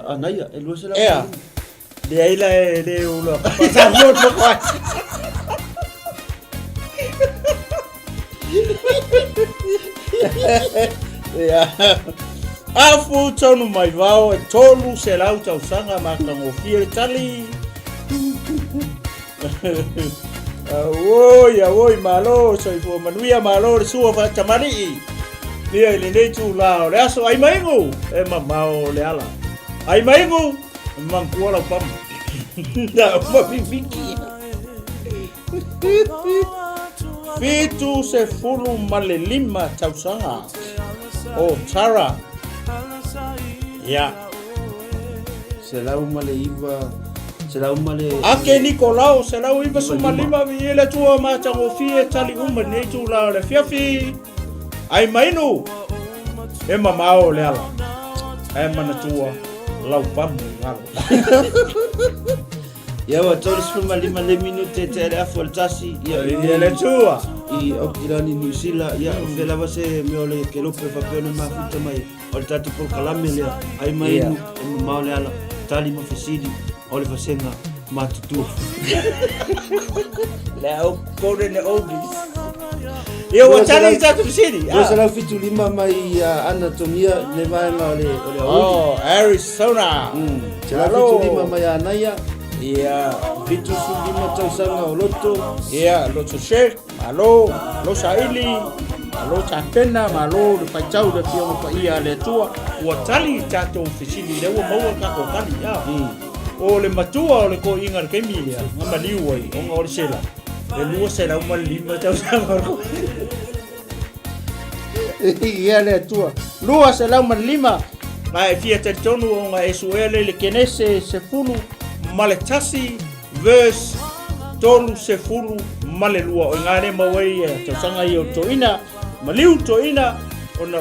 S3: a naia. E lua selau.
S2: Ea. De aí la de o lo ka pasa mo ko. Ya. Afu tonu mai vao e tolu se lau tau sanga maka ngofie tali. Awoi malo so ipo manuia malo sua fa chamari. Nia ile nei tu lao le aso ai maingu e mamao le ala. Ai maingu mangkuala pam. Da ma fifiki. Fitu se fulu male lima tausanga. Oh, Tara. Ya.
S3: Selau male iva. Selau male.
S2: Ake Nicolau, selau iva suma lima viele tua mata ngofie tali uma nei tu la le fiafi. Ai mainu. E mamao le ala. Ai mana tua lau pamu ngalo.
S3: Ya wa toris fuma lima le minute te le afu altasi. Ya
S2: Le tua.
S3: I okirani New Zealand ya fela base me ole ke lope fa pena ma futa mai o tatu por kalame le ai mai no ma ole ala tali ma fesidi ole fa senga ma tutu
S2: Le au kore ne obis. Yo watani tatu sini.
S3: Yo sala fitu lima mai anatomia le vai ma ole
S2: Oh, Arizona.
S3: Sala fitu lima mai anaya.
S2: Ia
S3: fitu su lima tau sanga o loto.
S2: Ia loto shake, malo, lo saili. alo tapena ma lo le paitau le fio ma ia le tua ua tali tatou fesili le ua maua kako kali ia o le matua o le ko inga le kemi ia ngama liu ai o nga o le sela le lua sela uma lima tau sanga ia le tua lua sela uma lima ma e fia te tonu o nga esuele le kenese se fulu male tasi verse tolu se fulu male lua o ngare mawai tau sanga i o toina maliu toina ona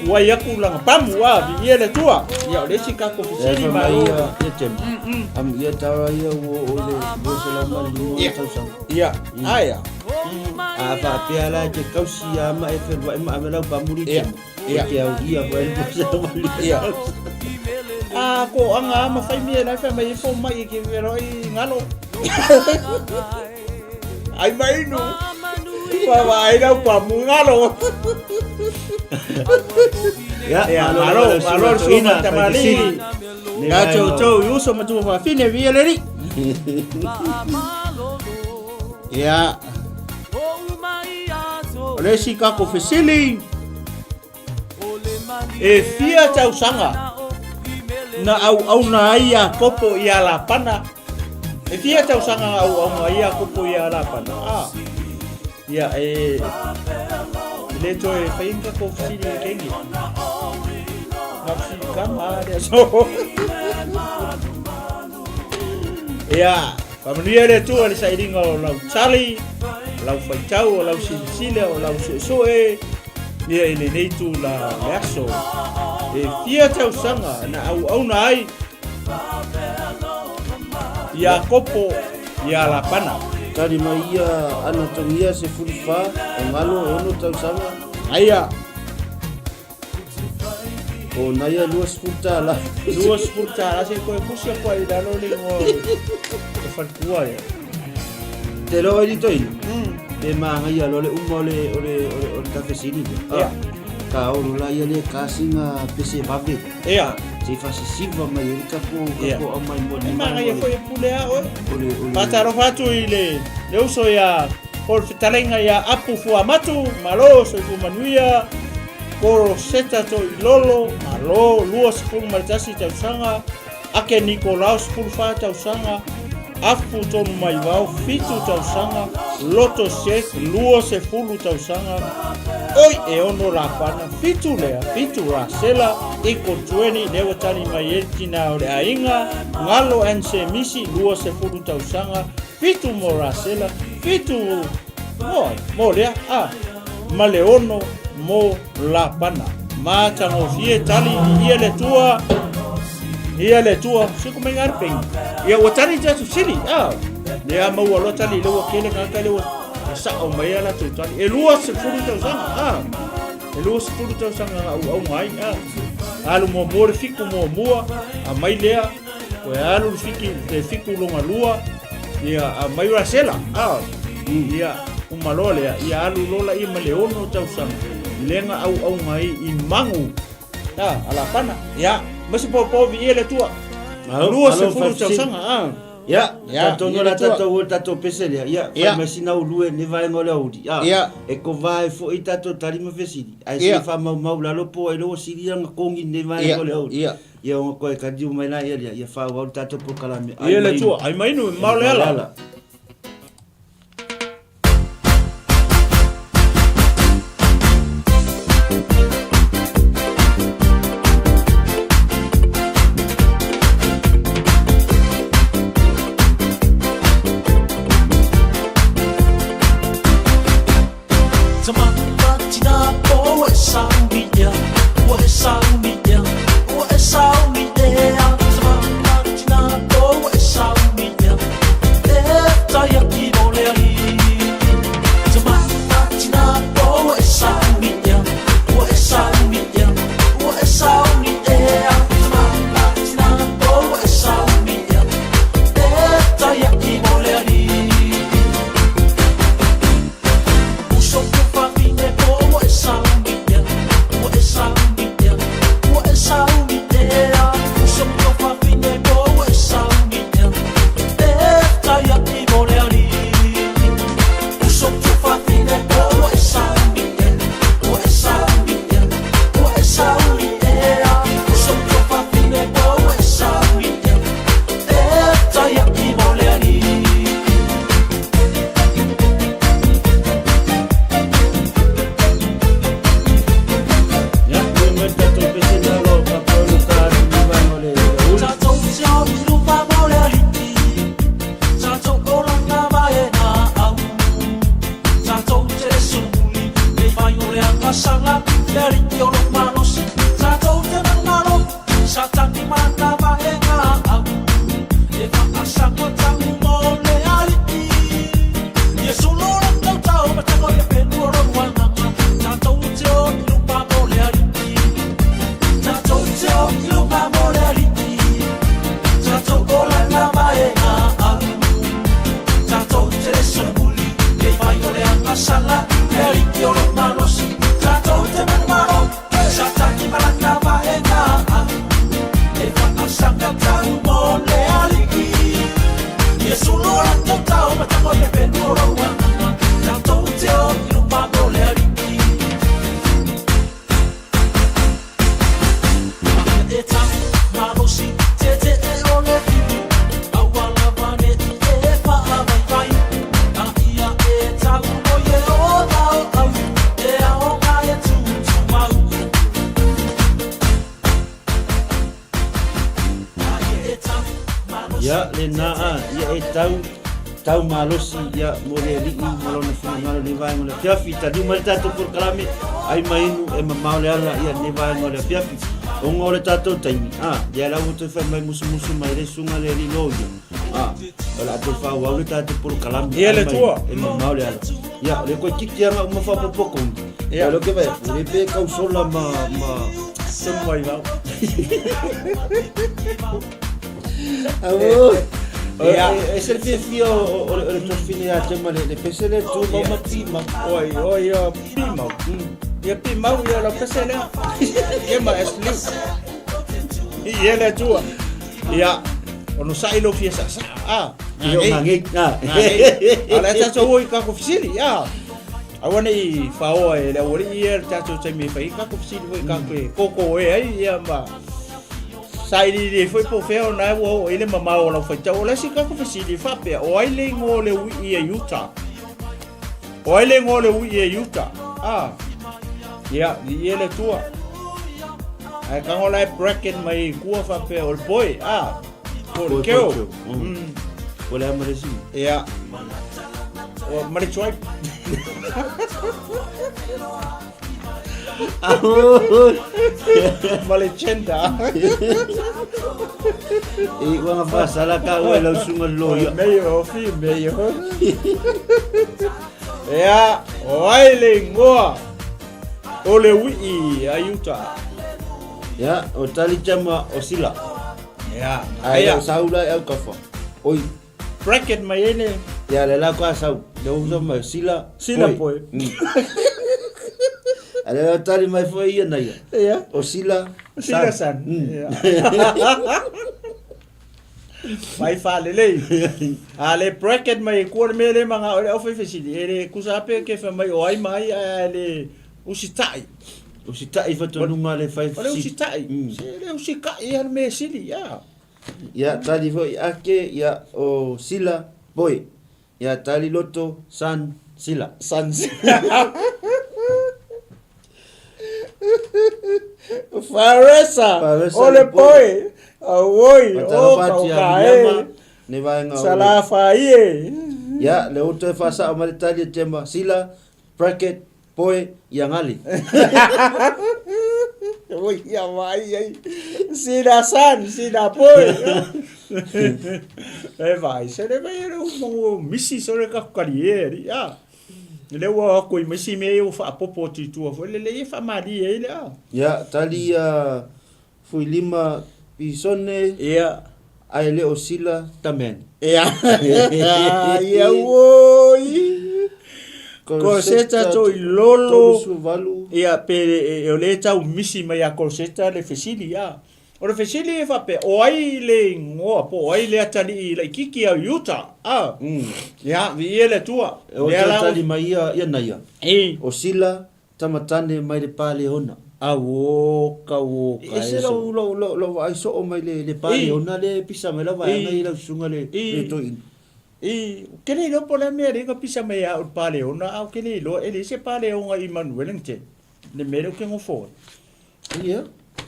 S2: ua yaku langa pamu wa vi ia le tua ia le sika ko fisili ma ia tem am ia tawa ia o le sela maliu tau sanga ia aya a fa piala ke kausi ama e fe ma amela pamuri ia ke au ia ko el sela maliu ia a ko anga ma fai mie na fa mai fo mai ke vero i ngalo ai mai no vai đâu quả mưa ngalo ya malo suma tamali ya cho uso matu fa fine vieleri ya resi ka ko fesili e fia tau sanga na au na ia kopo ia la pana e fia tau sanga au na ia kopo ia la pana ya le to e fainga ko fili kengi ngapsi kamare so ya pamania le tu ali sairinga o lau chali lau faitau o lau silsile o lau so e ia ile nei tu la laso e fia tau sanga na au na ai ya kopo ya la pana kali mai ia ana tongia se furifa o ngalo ono tau sanga aia o naia luas puta la se ko pusia ko ai dalo le ngo e faltua ya te lo ai toi e ma ia lo le umole o cafesini ya ka o la ia le kasinga pese babe ya si fasi siva mai rika ko mai moni ma ia foi pulea o pataro fatu ile le uso ya por fitalenga ya apu fu amatu malo so fu manuia por seta to lolo malo luas fu martasi tausanga ake Nicolaus fu fa tausanga afu to mai wao fitu tausanga loto se luas se fu tausanga oi e ono la pana fitu la sela iko tueni lewa tani mayeti na ole ainga ngalo ense misi luas se fu tausanga fitu morasela fitu mo lea maleono mo la pana ma tango fie tali ia le tua siku mengar peng ia watani jatu sili le ama walo tali le wakele kaka le sa o mai ala tu tali e lua se furu tau sanga au mai alu mo mor fiku mo mua a mai lea o alu fiku longa lua ia a mai rasela ia umalole ia alu lola i maleono tau sanga lenga au mai i mangu ala pana ya masi po vi ele tua lua se furu tau sanga ya tato pesele ya masi na ulue ne vai ngole audi e ko vai fo i tato tarima fesidi ai se fa mau la lopo e lo siri nga kongi ne vai ngole audi ya o ko e kadiu mai na ya fa wa tato po kalame ele tua ai mai no mau le ala
S4: Yeah.
S2: Ya le na ya e tau malosi ya mole li malona fina ngalo ni vai ngole fiafi ta di mal tato por kalame ai mainu e maule ala ya ni vai ngole fiafi o ngole tato taimi ya la uto fa mai musu mai le sunga le li loyo ala to fa wa le tato por kalame
S3: ya le tua
S2: e maule ala ya le ko kiki ama uma fa poco ya lo que ve le pe causola ma
S3: sem mai va
S2: es el fio o le trofini a tema le pesele tu ma pima
S3: oi pima ya pima ya la pesele ya ma es lu ya le tua ya ono sai lo fiesa
S2: yo ngangi
S3: ala ta so oi ka ko fisili ya awana I fao e le ori ia ta so sai me fai ka ko fisili oi ka ko ai ya ma sai di foi po feo na o ele mama o la foi tau la sika ko fisili fa pe o ile ngole wi e Utah o ile ngole wi e Utah ya di ele tua ai ka ngola bracket mai ku fa pe o boy por keo
S2: Olha a Maresi.
S3: ya o marichoi Malechenda.
S2: Igual a pasar la cago el usumo el loyo.
S3: Meio. Ya, oile ngoa. Ole wi ayuta.
S2: Ya, o tali chama osila.
S3: Ya,
S2: Aya saula el kafa. Oi,
S3: bracket mayene.
S2: ya le la kwa sau. Le uso ma sila.
S3: Sila poi.
S2: Ale tali mai foi ia na ia.
S3: Ya.
S2: Osila.
S3: Sila san. Mai fale le. Ale bracket mai ko mele manga o fe fesidi. Ele kusape ke fa mai oi mai ale usitai.
S2: Usitai fa tonu male fai.
S3: Ole usitai. Ele usikai al me sili ya.
S2: Ya tali foi ake ya o sila boy. Ya tali loto san sila.
S3: Sans. Faresa. Ole boy. Oi, o kae.
S2: Ne vai nga.
S3: Salafa ie.
S2: Ya le uto fa sa o male tali tema sila bracket boy yang ali.
S3: Oi, ya vai ai. Sida san, sida boy. Vai, se le vai o misi sore ka karieri, ya. Le wa ko misi me o fa popo tu fo le fa mari ele.
S2: Ya tali fui lima pisone
S3: Ya.
S2: ai le osila tamen.
S3: Ya. Ya oi. Corseta to lolo. Ia pe o le tau misi mai a corseta le fesili ya. O le fesili e fa pe o ai le ngoa po ai le atali le kiki a Utah. Ya, vi ele tua.
S2: O tali mai ia na ia.
S3: Osila
S2: tamatane mai le pale ona.
S3: Ka
S2: Ese lo ai so o mai le pale ona le pisa mai la vai ngai la sunga le to in.
S3: Kele lo po la me ringa pisa mai a pale ona au kele lo ele se pale ona Emmanuel nte. Le mero ke ngo fo.
S2: Ia.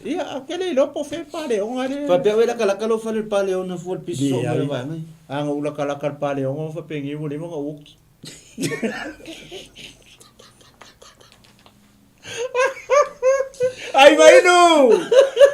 S3: Ia, kele lo po fe pale ona le.
S2: Pa pe wela kala kala fa le pale ona fo pisa so mai vai ngai.
S3: Anga ula kala kala pale ona fa pengi mo le mo uki. Ai vai no.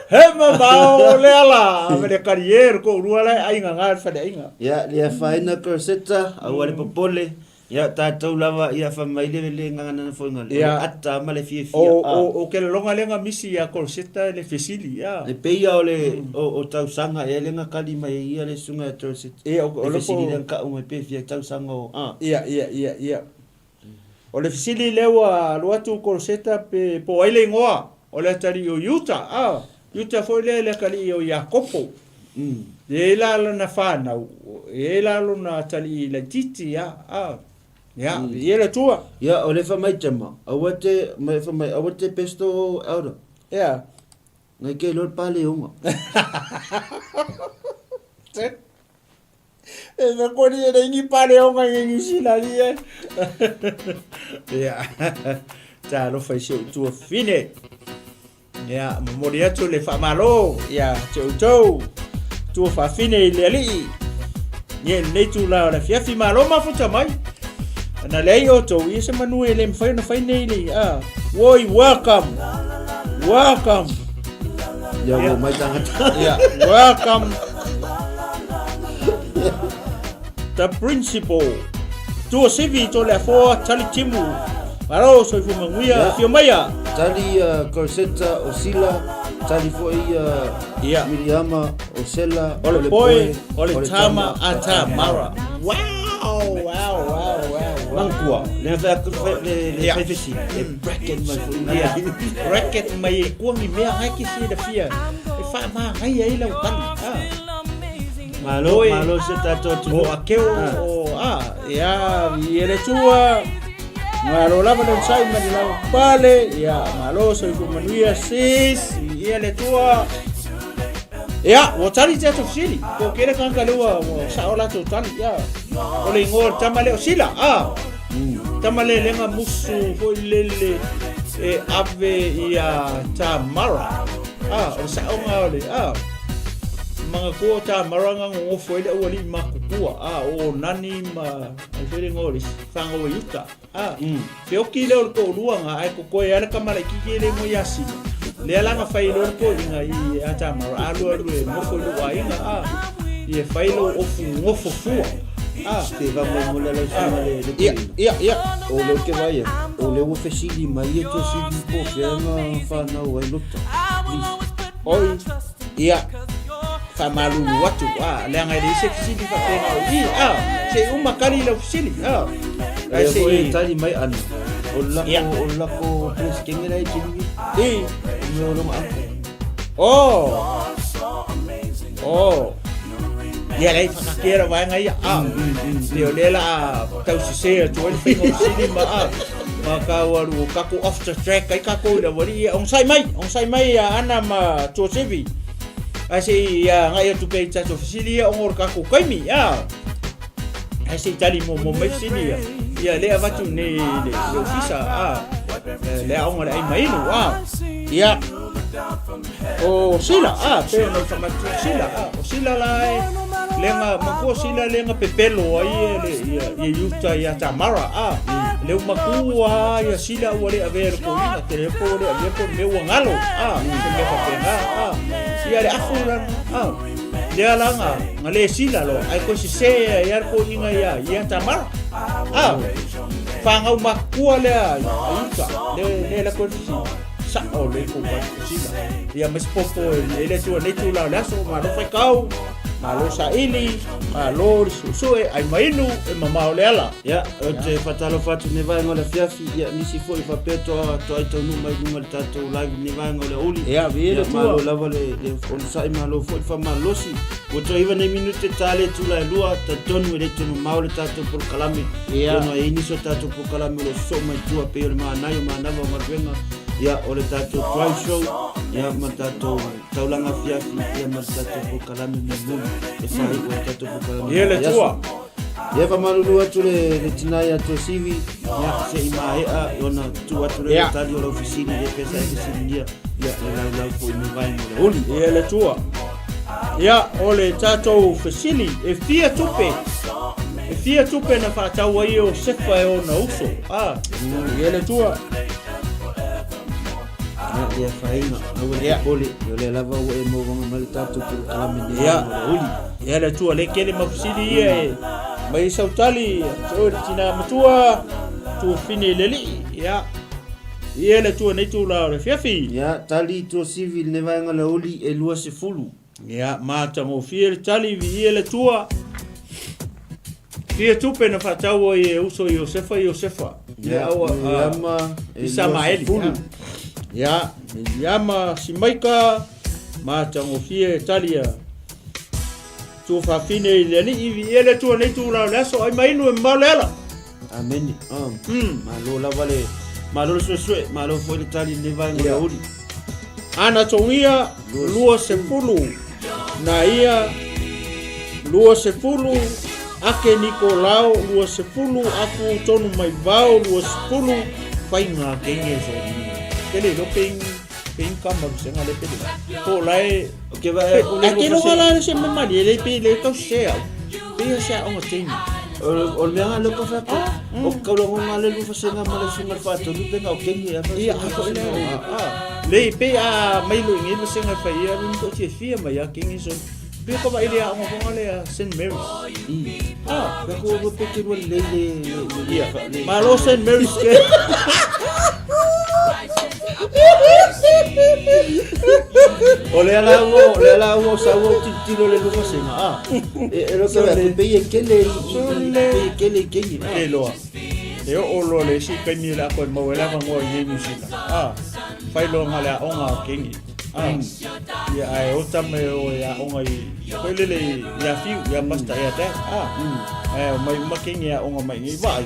S3: Hema bao le ala, me carrier ko ruala ai nga fa de inga.
S2: Ya, le faina corseta au le popole. Ya ta tau lava ia fa mai le ngana fo ngal. Ata male fie fie.
S3: O ke longa lenga misi ya corseta le fesili ya.
S2: Le peia o le o tau sanga e lenga kali mai ia le sunga corseta.
S3: O le
S2: fesili le ka o me pe fie tau sanga o.
S3: Ia. O le fesili lewa lo atu corseta pe po ai le ngoa. O le tari o Utah. Utah foi le kali o Jacopo.
S2: e lalo na whanau e lalo na tali la titi ya e le tua
S3: ya o le whamai tama awate mai whamai awate pesto aura
S2: ya
S3: ngai ke lor pale unga
S2: e me koni e rengi pare o ngai ngi sila li ya ta lo fai se tu fine ya moria tu le fa malo ya chou tu fa fine le ali ye le tu la fiafi malo ma futa mai na le o to i se manu ele me fai na fai nei le woi welcome
S3: ya wo mai tangata
S2: yeah welcome the principal tu sivi to le fo tali timu Maro so fu manguia fio maya
S3: tali Corsetta Osila tali foi Miriama Osela
S2: ole boy ole tama ata mara wow mangkua le fai fesi bracket mai bracket mai kuangi mea haki si da fia e fa ma ai ai la utali malo se tato tu akeo ya ele tua malo lava don sai ma la pale ya malo so fu manuia sis ele tua ya wotali te to sili ko kere kan kalua sa ola to tali ya ole ngor tamale osila tamale lenga musu fo lele e ave ya tamara o sa onga ole mga ko tamara nga ngo fo ile oli makukua o nani ma fere ngori fango yuta fe okile o ko luanga ai ko ko ya kamala kikele mo yasi le ala nga failo ko inga I atamara alu mo fo lu wa inga ye failo ofu ngofo fua
S3: te va mo le
S2: ya
S3: o lo que vaya o le wo fesili mai to sili po fena fa na o luta
S2: oi ya famalu watu le nga le se sili fa pena se uma kali la sili
S3: ai se tali mai an o la ko pres kengera I kini me lo ma
S2: ya lai fa kera wa nga ya le la tau se to le fino sili ma ka waru ka ko off the track kai ka ko le wari on sai mai ya ana ma to sevi ai ya nga ya tu pe cha to sili on or ka ko kai mi ai se tali mo mai sili ya le avatu ne le ofisa le on le ai mai no ya sila pe no fa sila lai lenga mako sila lenga pepelo ai le yuta ya tamara le makua ya sila wale aver ko ina telefone ave ko me wangalo me fa pena ya le afuran le alanga ngale sila lo ai ko se ya ko inga ya tamara fanga makua le yuta le la ko sa ole ko ba sila ya mas popo ele tu la so ma lo fa kau malo sa ili malo so ai mainu e mama ole ala
S3: ya o te fatalo fatu ne vai ngola fiafi ya nisi foi fa peto to ai to no mai ngol tato live ne vai ngola uli
S2: ya vile tu
S3: malo lava le on sai malo foi fa malosi o to iva ne minute tale tu la lua ta tonu le tu maule tato por kalame
S2: ya
S3: no ini so tato por kalame lo so mai tu a pe ma na yo ma na va marvenga ya ole tato try show ya matato taulanga fiafi ya matato por kalame mo e fai o tato por kalame
S2: ele tua
S3: ya fa malulu atu le tinaya to CV ya se imae yona tu atu le tali o ofisini le pesa ofisini ya la ko ni vai no oli
S2: ele tua ya ole tato fasili e fia tupe na fa tawa io se fa o na uso ele tua
S3: ya faina ya oli yo le lava o e mo mal tato por kalame
S2: ya oli ele tua le kele mafusili mai sautali so tina matua tu fini leli ya ele tu nei tu la fiafi
S3: ya tali to civil ne vai ngala oli e lua se fulu
S2: ya mata mo fiel tali vi ele tua fie tu pe na fatau e uso Josefa
S3: ya ama
S2: Isamaeli ya yama simaika mata mo fie talia tu fafine ile ni ivi ele tu nei tu la leso ai mai no malela
S3: ameni malo la vale malo swe malo foi le tali ne vai ngora uli
S2: ana tongia lua sepulu na ia lua sepulu ake Nikolao lua sepulu aku tonu mai vao lua sepulu fainga kenge so kele lo ping kama senga le pele ko lai
S3: okay vai
S2: ake lo wala se mama le pele ko share pe sa o ting
S3: o le nga lo ko fa o ka lo nga le lu fa senga mala sunga fa to lu penga o kenge ya fa
S2: ia ko le pe a mai lo ngi senga fa ia lu ko che fia mai ya kenge so pe ko ba ile a ngo ngale a St Mary's
S3: ba ko pe ke lo le
S2: ia malo St Mary's ke
S3: ole la wo sa wo tilo le lu fa senga e lo ka pe ye kele
S2: e loa e o lo le si ka ni la ko mo la ngo ye musika fai lo ngale a onga kengi ya ai o tame o ya onga i ko le ya fiu ya pasta ya te mai making ya onga mai ngi vai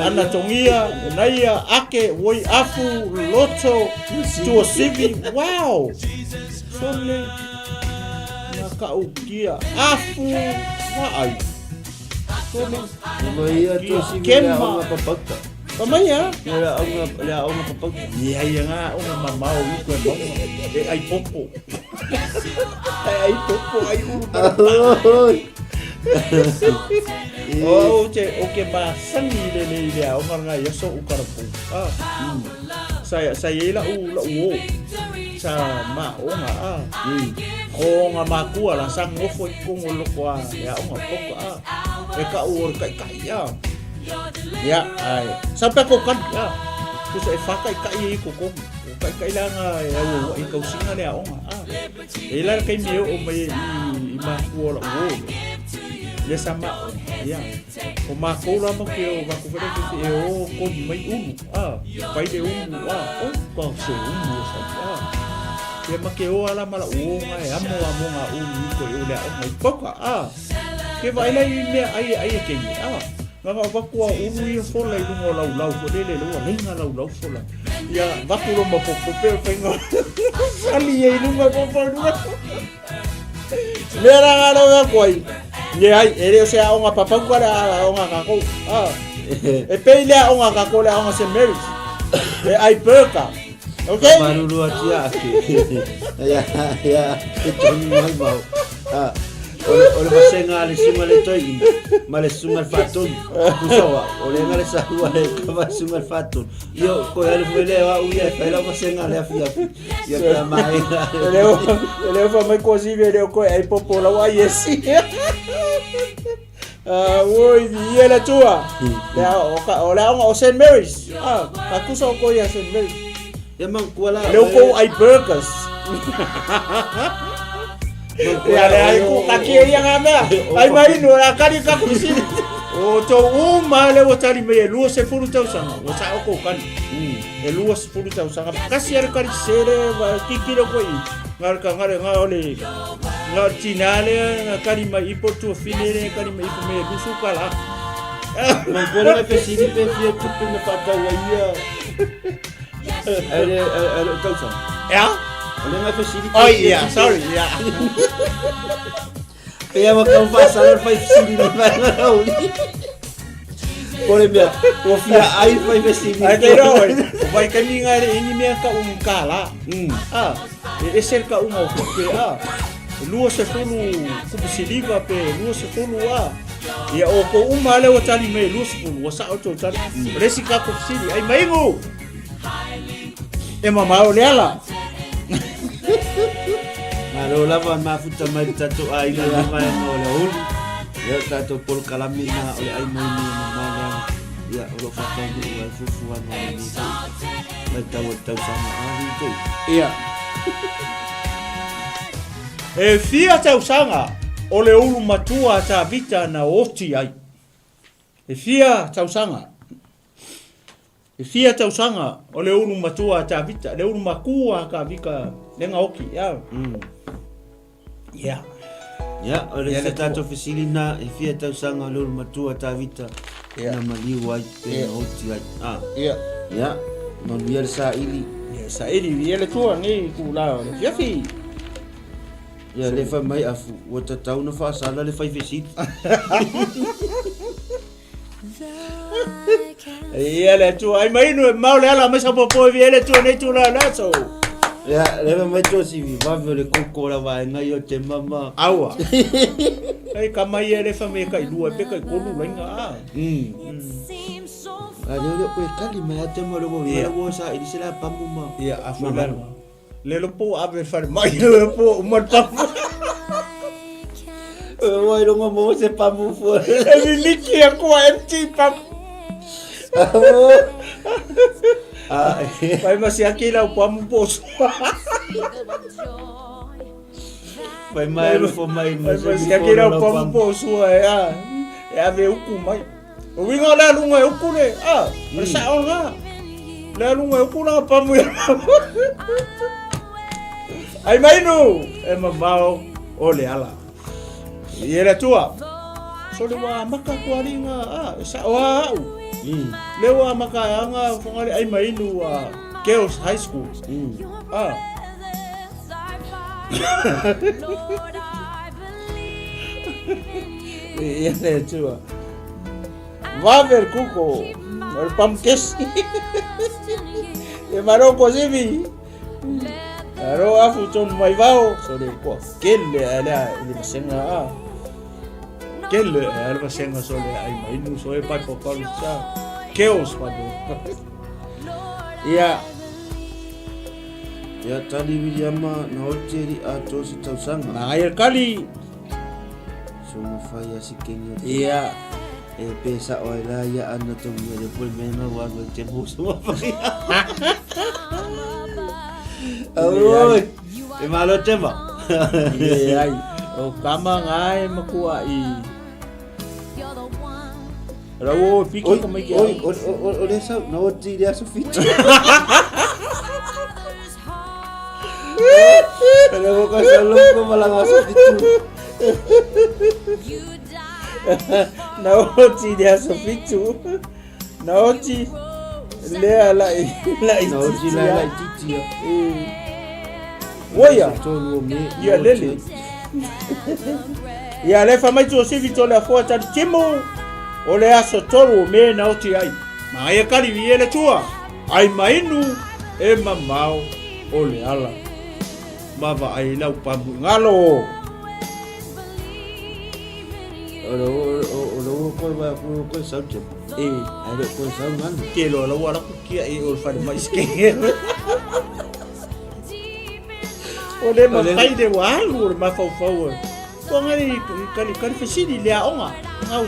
S2: ana tongia naia ake woi afu loto to sivi wow sole na ka ukia afu vai sole
S3: no ia to sivi ya onga papaka
S2: kamaya
S3: la onga papaka
S2: ya nga onga mamau ko mo ai popo ai popo ai oh che o ke ba sangi le ya o nga ya so ukarapu saya la u sa ma o nga ko nga makua la sang o foi ko ngolo kwa ya o nga popo e ka u kai ya ai sampai ko kan ya ku sa fakai kai ko kai la nga ya o i ka usinga le o nga e la kai me o mai i ma ko la o ya sama ya o ma ko la mo ke o va ko vere ke e o ko mai vai de o ko se sa ya ma ke o ala mala o nga ya mo nga ko o le o mai poka ke vai la i me ai ke nga vakua ui fola i lungo lau ko lele lo lenga lau fola ya vakulo mo popo pe penga ali i lunga popo mera ngalo ga koi ye ai ere o sea onga papa ko la onga ka ko e peile onga ka ko la onga St Mary's e ai perka okay
S3: marulu atia ke ya e toni mai mau ole masenga le sunga le toi male sunga faton kusawa ole ngale sa le ka sunga faton yo ko ele fele wa uya fela masenga le afia ya ka mai
S2: ele fa mai così vede ko ai popola wa yesi woi dia la tua ya ola o St Mary's ka kuso ko ya St Mary's
S3: ya man kuala
S2: le ko ai burgers ya le ai ku kakia nga mea ai mai no la kali ka kusini o to uma le o tali me lu se furu tau sanga o sa ko kan e lu se furu tau sanga kasi ar kali sere va kikiro ko i ngar ka ngare ngole ngar tinale kali mai ipo tu finere kali mai ipo me lu sukala
S3: man ko le pe sini pe fie tu me pata wa ia ele tau sanga
S2: ya
S3: ole mai pe sini
S2: oh yeah sorry yeah
S3: ya makam pasal fai sini vai na uli pole bia o fia ai fai sini
S2: ai pero vai caminhar ini me ka kala e ser ka o ke lua se fulu ku siliva pe lua se fulu ya o ko le o tali me lua se fulu sa o to tali resika ku sili ai maingo e mama o lela
S3: malo lava mafuta mai tatu ai na mai no le uli ya tatu pol kalamina ole ai mai ni mana ya o fa ka ni wa fufu wa ni mai tau sama ai tu
S2: ia e fia tau sanga o le ulu matua ta vita na oti ai e fia tau sanga o le ulu matua ta vita le ulu makua ka vika lenga oki ya
S3: Ya, ole se tato fesilina e fia tau sanga lulu matua ta vita. Na maliu ai te oti ai.
S2: Ia.
S3: Ya, no biar sa ili.
S2: Ia sa ili ia le tua ngi ku la. Ya fi.
S3: Ya le fa mai afu o ta tau na fa sala le fa fesit.
S2: Ia le tua ai mai no mau le ala masa popo vi le tua nei tu la so.
S3: Ya, le fa mai to si vi va le koko la va ngai o te mama.
S2: Aua. Ai ka mai le fa me kai lua pe kai ko lu lenga.
S3: Ada ko kali mai te mo lo wo sa ili sila pamu ma.
S2: Ia afu la. Le lo po ave fa mai le po mo pamu.
S3: Oi lo mo se pamu fo.
S2: E mi liki ko empty pamu. Vai masih aquela o pamu poço.
S3: Vai mai fo mai
S2: Vai masih aquela o pamu poço é a ver o kumai. O winga la lunga e uku le. Masa onga. La lunga e uku na pamu. Ai mai no. E mamao ole ala. E era tua. So le wa maka ko alinga sa wa. Lewa maka anga fongale ai mai no Girls High School. E era tua. Va ver cuco, el pamkes. E maro kozivi. Aro afu ton mai vao, sore ko. Kelle ala ni masenga Kelle ala masenga sole ai mai nu soe pa ko sa. Chaos pa do.
S3: Ya tali Williama na hoteli ato si tau sanga.
S2: Na air kali.
S3: So mafaya si Kenya.
S2: Iya.
S3: E pesa o la ya ana to mi de pol mena wa go te buso mafaya. Oh, e malo tema.
S2: Iya. O kama ngai makua i. Rawo piki como que
S3: o dessa na hoteli dia sufit. Kalau kau selalu kau malah masuk itu.
S2: Naoti dia sofitu. Naoti lea la
S3: Naoti la titi ya.
S2: Woya.
S3: Tolu me.
S2: Ya lele. Ya le fama tu se vito la foto de Timo. Ole aso tolu me naoti ai. Ma ia kali viele tua. Ai mainu e mamau ole ala. Mava ai lau pamu ngalo.
S3: Olo ko saute. Ada ko sauman.
S2: Kelo la wala ku kia e ol fad mais ke. Ole ma pai de walu ma fau. Ko ngali kali fesidi le aonga. Ngau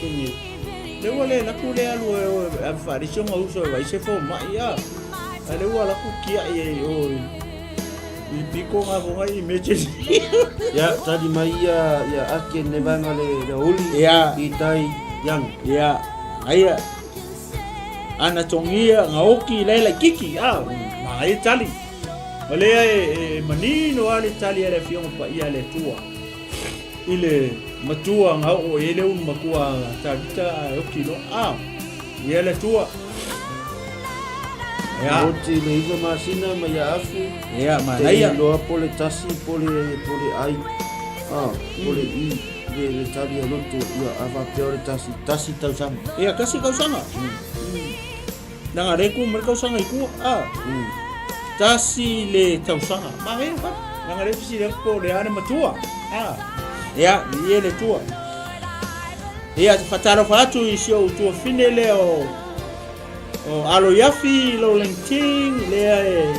S2: ke ni. Le wala la ku le alu a fari shonga uso vai se fo ma ya. Ale wala ku kia e ol. Ipiko nga ko ngai imagine.
S3: Ya tadi mai ya akin ne banga le uli.
S2: Ya
S3: itai yang.
S2: Ya aya. Ana tongia ngaoki lela kiki mai tali. Ole manino ale tali ale fiong pa ia le tua. Ile matua ngao ele un makua tata okilo ia le tua. Ya,
S3: oti le iba masina ma ya afu.
S2: Ya, malaya.
S3: Lo pole tasi pole ai. Pole i le tali lo tu ya ava peor tasi tau sama.
S2: Ya, kasi kau sama. Nang areku mereka sama iku tasi le tau sama. Mangai pa. Nang areku si le ko le ane matua. Ya, ie le tua. Ya, fataro fatu isio tu fine leo. Alo yafi lo lenting le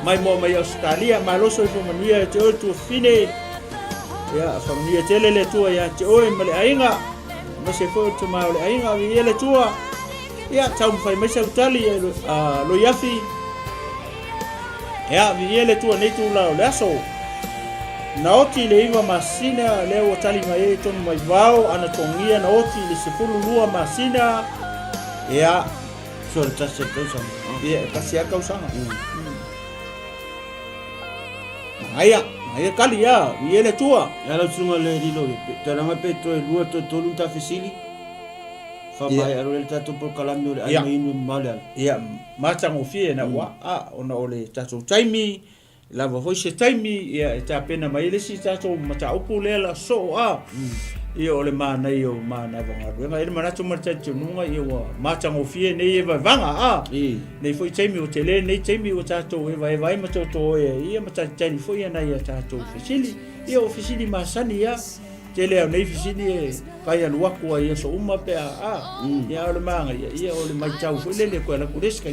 S2: mai mo mai Australia maloso fo mania te tu fine ya famia tele le tua ya te oi male ainga ma se fo tu ma le ainga vi le tua ya tau fai mai sautali lo yafi ya vi le tua nei tu la le aso naoti le iwa masina le o tali mai ton mai vao ana tongia naoti le se fulu lua masina ya
S3: Sure, tasi kau sama.
S2: Iya, kasi kau sama. Aya, Ia kali ia, ia le tua.
S3: Ya la sunga le lilo te ranga pe to lua to tolu ta fisili. Fa mai aro le tato por kalami ole ai mai inu male.
S2: Ia matango fie na wa ona ole tato taimi lava foi se taimi ia ta pena mai le si tato mata upu le la so ia ole mana io mana vanga nga ile mana tu marcha nunga ia wa matango fie ne ia vanga nei foi taimi o tele nei taimi o tato e vai mato to ia mata tani foi na ia tato fisili ia o fisili masani ia tele nei fisili e kai al waku ia so uma pe ia ole manga ia ole mai tau foi le ko la kureska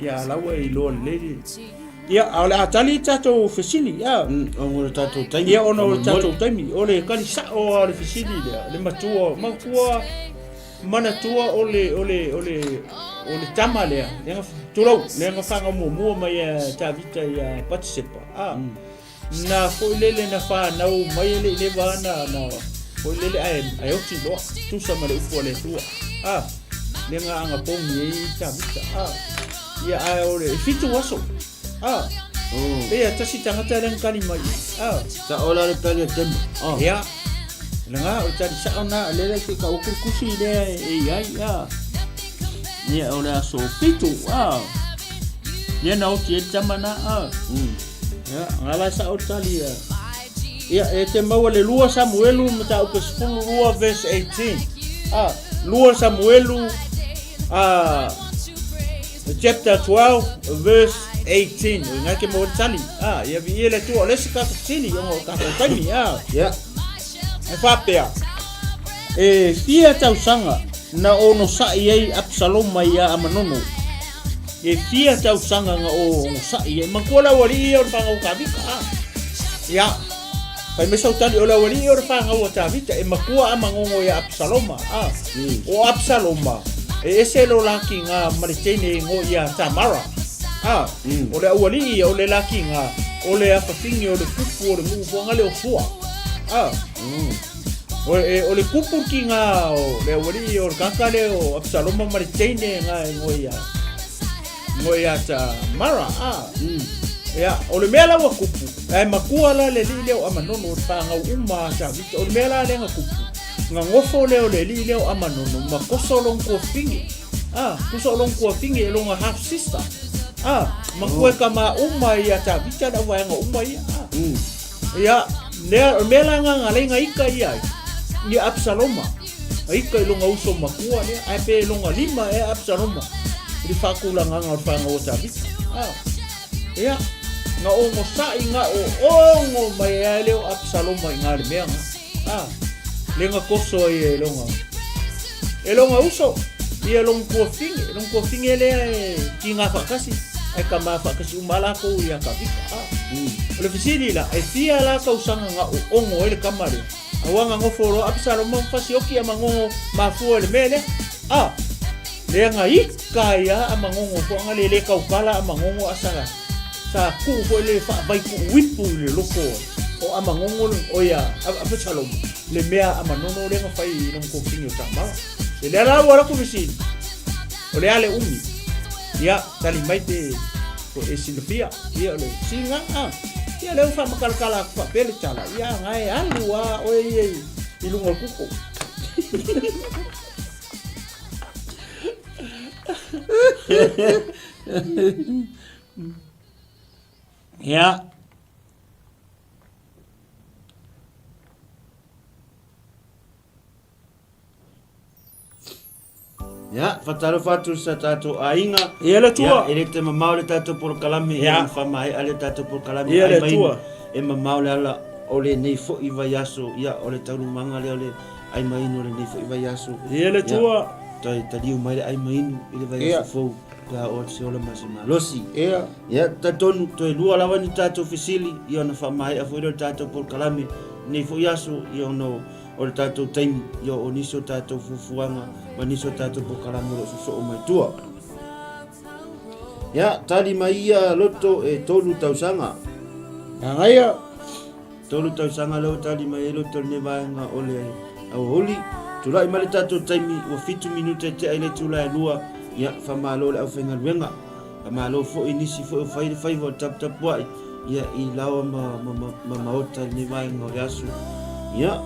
S2: ia lawa i lo le ia ole atali tato fisili ia
S3: o tato taimi
S2: ia ono tato taimi ole kali sa o ole fisili le matua mana tua ole tamale ia tulo le nga fanga mo mai ta vita ia participa na foi lele na fa na o mai le vana na foi lele ai o ti lo tu sa male upo le tua le nga anga pongi e ta vita ia ai ole fitu waso ia tasi tangata le kali mai
S3: ta ola le pele tempo
S2: ia le nga o tadi sa ona le ke ka o kusi le ai ia ole aso fitu ia na o ti tamana ya ngala sa otali ya te mau le lua Samuelu mata o pesfulu lua verse 18 lua Samuelu chapter 12 verse 18 ngake mo tali ya vi ele tu ole ska tsini yo ka tani ya e fapea fia tau sanga na ono sa ye Absalom ya amanono e fia tau sanga nga o sa ye makola wali o panga o kabika ya pai me sau tali ola wali o panga o tabita e makua amangongo ya Absaloma o Absaloma ese lo laki nga maritene ngo ya Tamara ole wali ole laki nga ole afafingi ole kupu ole mu fonga le ofua ole kupu ki nga ole wali o kakale o Absaloma maritene nga ngo ya Tamara ya ole mela wa kupu ai makua la le leo amanono panga uma ta vita ole mela le nga kupu nga ngofo leo le leo amanono makosolong ko fingi kusolong ko fingi lo nga half sister makua kama uma ya ta vita da wa nga uma ya le mela nga ngalenga ika ya ni Absaloma ika lo nga uso makua le ai pe lo nga lima Absaloma di fakula nga fanga o tabi ya nga o mo sa inga o ngo mai leo Absaloma inga le menga le nga koso e lo nga uso ia long ko finge le kinga fakasi ai kama fakasi umala ko ya kabika le fisili la e fia la ka usanga nga o ngo ele kamare awanga ngo foro Absaloma fasioki amango mafu le mele le nga ika ya amangongo ko nga lele ka ukala amangongo asara sa ku ko le fa vai ku wipu le loko o amangongo o ya Absalom le mea amanono le nga fai non ko finyo tama le ala wala ku bisi o le ale umi ya tali mai te ko esinfia ya le singa ya le fa makalkala fa pele tala ya ngai alwa o ye ilungo kuko ya
S3: fataro fatu sa tato ainga
S2: ia le tua
S3: ele te mamau le tato por kalami
S2: ya
S3: fa mai ale tato por kalami
S2: ia le tua
S3: e mamau le ala ole nei fo i vayaso ia ole taru manga le ole ai mai no le nei fo i vayaso
S2: ia le tua
S3: tai taliu mai ai mai no ile vayaso fo ka o se ole masima losi ia taton to lua lava ni tato fisili ia na fa mai a fo le tato por kalami nei fo yaso ia no o le tato taimi ia o niso tato fufuanga maniso tato por kalami lo so o mai tua ia tali mai ia loto e tolu tausanga
S2: ngaia
S3: tolu tausanga lo tali mai loto ne vanga ole au holi tulai male tato taimi o fitu minute te ai le tulai lua ia fa malo le au fenga luenga fa malo fo inisi fo fai vo tap tap wai ia I lawa maota ni vaenga o le asu ia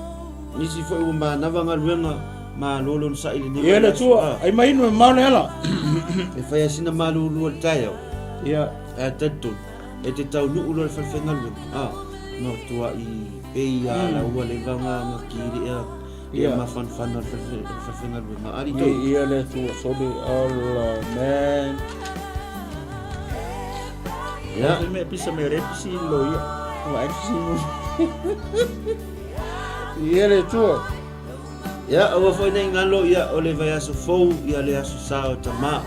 S3: nisi foi ua manava galuega malolo na saʻi lenei
S2: ia le tua ai mainu e maole ala
S3: e fai asina malulua le tae au
S2: ia
S3: a tatou e te taunuu lo le falafaigaluega ma tuaʻi pei a laua le vagagaki leʻa ia mafanafana le falafaigaluega ali tou
S2: ia le tua sole ala man
S3: ia
S2: me pisa me re pisi lo ia vai pisi ia le tua
S3: ia aua foi nei galo ia o le vai aso fou ia le aso sa o tamā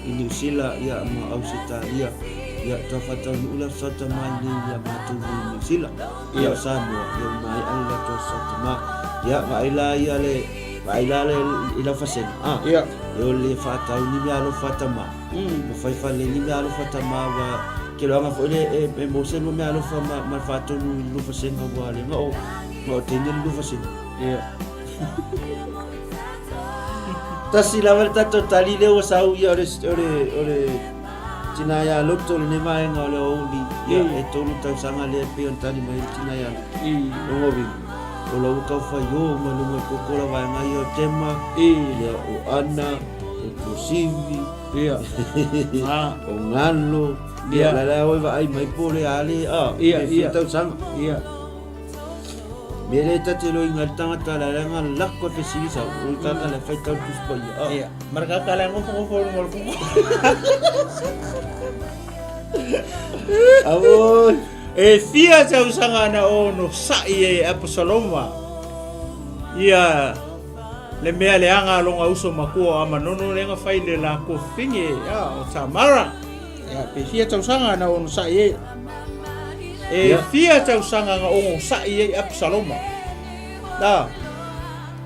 S3: I New Zealand ia ma Ausitalia ia tawhataunuu la sa tamā nei ia matou i New Zealand ia o Samoa ia mai ala to sa tamā ia vaila ia le vaila le I la fasena
S2: ia
S3: e o le whātau ni mea alo whātama ma whaiwhale ni mea alo whātama wa ke loanga fo ele e moseno mea alo ma whātonu I lufa senga wa le ngao ma o tene lufa senga
S2: ia
S3: tasi lava le tato tali le o sau ia o le tina ia loto le nema e ngao le ouli ia e tonu tau sanga le pe on tali mai tina ia o ngovi o lau kau whai o ma lunga kokola vai ngai o tema ia o ana o Kosivi
S2: ia
S3: o ngalo ia la oi vai mai pole ale
S2: ia
S3: tau sanga
S2: ia
S3: Mele tate lo inga tangata la langa lakko te sisa o tata le fai tau kuspa
S2: ia marka kala ngofo ngol ku
S3: Avo
S2: e fia tau sanga na o no sai e Absaloma ia le mea le anga longa uso makua ama nono lenga fai le la ko finge ia o Tamara ia pe fia tau sanga na o no sai e fia tau sanga nga o sai e Absaloma da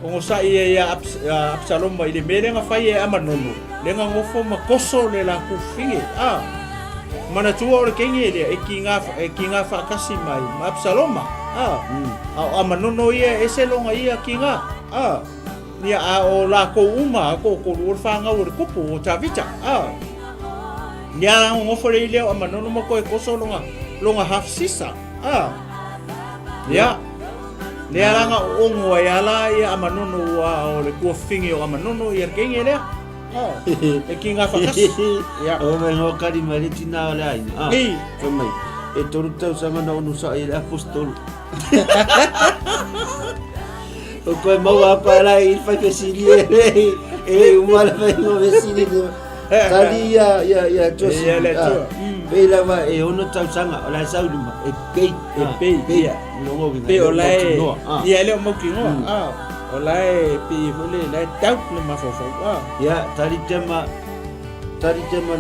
S2: o sai e Absaloma ile mele nga fai e ama nono lenga ngofo makoso le la ko finge mana tua o le kengi e kinga whakasi mai ma Absaloma a manono ia e se longa ia kinga nia a o la ko uma ko ur whanga ur kupu o Tavita nia ngofo le leo a manono ma koe koso longa half sisa nia nia langa ongo e ala ia a manono o le kua fingi o a manono ia kengi lea e kinga whakasi
S3: ia o me no kari mai tina ole ai foi mai e toru tau sanga na onu sa ele apostolo o koe mau apa la I fai que sili e umala vai no vesini tali ia tosi pe la va e ono tau sanga ola sa uluma e pei ia no go
S2: pe ola ia le mo ki no ola pe mole la tau le mafofo
S3: ia tali tema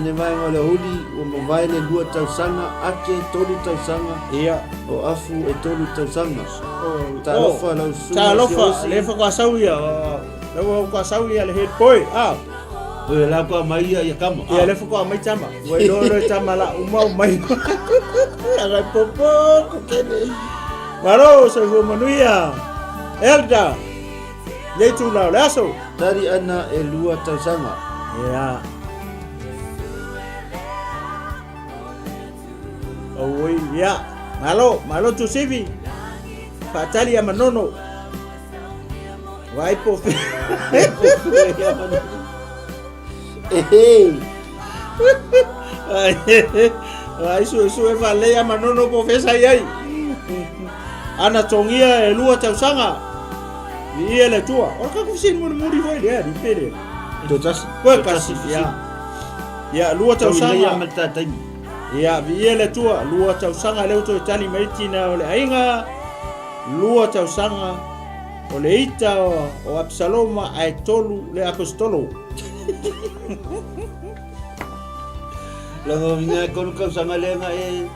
S3: ne vai ngole huli o mo vai le lua tau sanga ake tolu tau sanga
S2: ia
S3: o afu e tolu tau sanga
S2: talofa le fa kwa sauia le kwa sauia le head boy
S3: o la kwa mai ia kama
S2: ia le fa kwa mai chama we lo chama la uma mai ala popo kene maro se go manuia elda le tu la laso
S3: tari ana e lua tau sanga
S2: ia oi ia malo tu sivi fatali ya manono vai po ai su e vale ya manono po fesa ai ana tongia e lua tau sanga ia le tua o ka kusin muri voi dia di pere
S3: totas
S2: ko kasi ya lua tau sanga
S3: ia mata tai
S2: ia ia le tua lua tau sanga le to tali maitina ole ainga lua tau sanga ole ita o Absaloma ai tolu le apostolo
S3: la vinga con ka sanga le nga e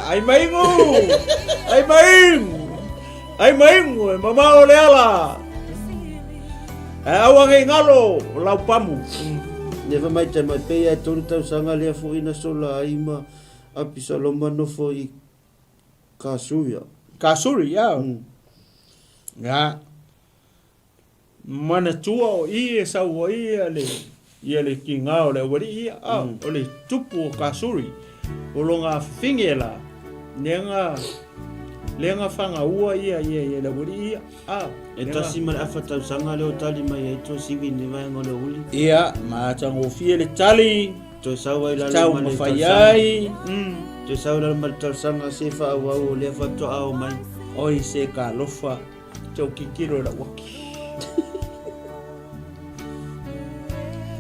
S2: ai maingu mama ole ala awa ngai ngalo lau pamu
S3: Never mai te mai pe e tolu tau sanga lea fo ina sola ima Absaloma no fo I
S2: Kasuri ya ya mana tua o I e sau o I le ia le kinga o le wari ia o le tupu o kasuri o longa fingela lenga fanga ua ia le wari ia
S3: e tasi ma le afatau sanga le o tali mai e to sivi ni vai ngole uli
S2: ia ma tango fie le tali
S3: to sawa ila
S2: tau
S3: ma le
S2: mawhaiai
S3: to sawa ila ma le tau sanga se fa au le fato au mai
S2: oi se ka lofa tau kikiro la waki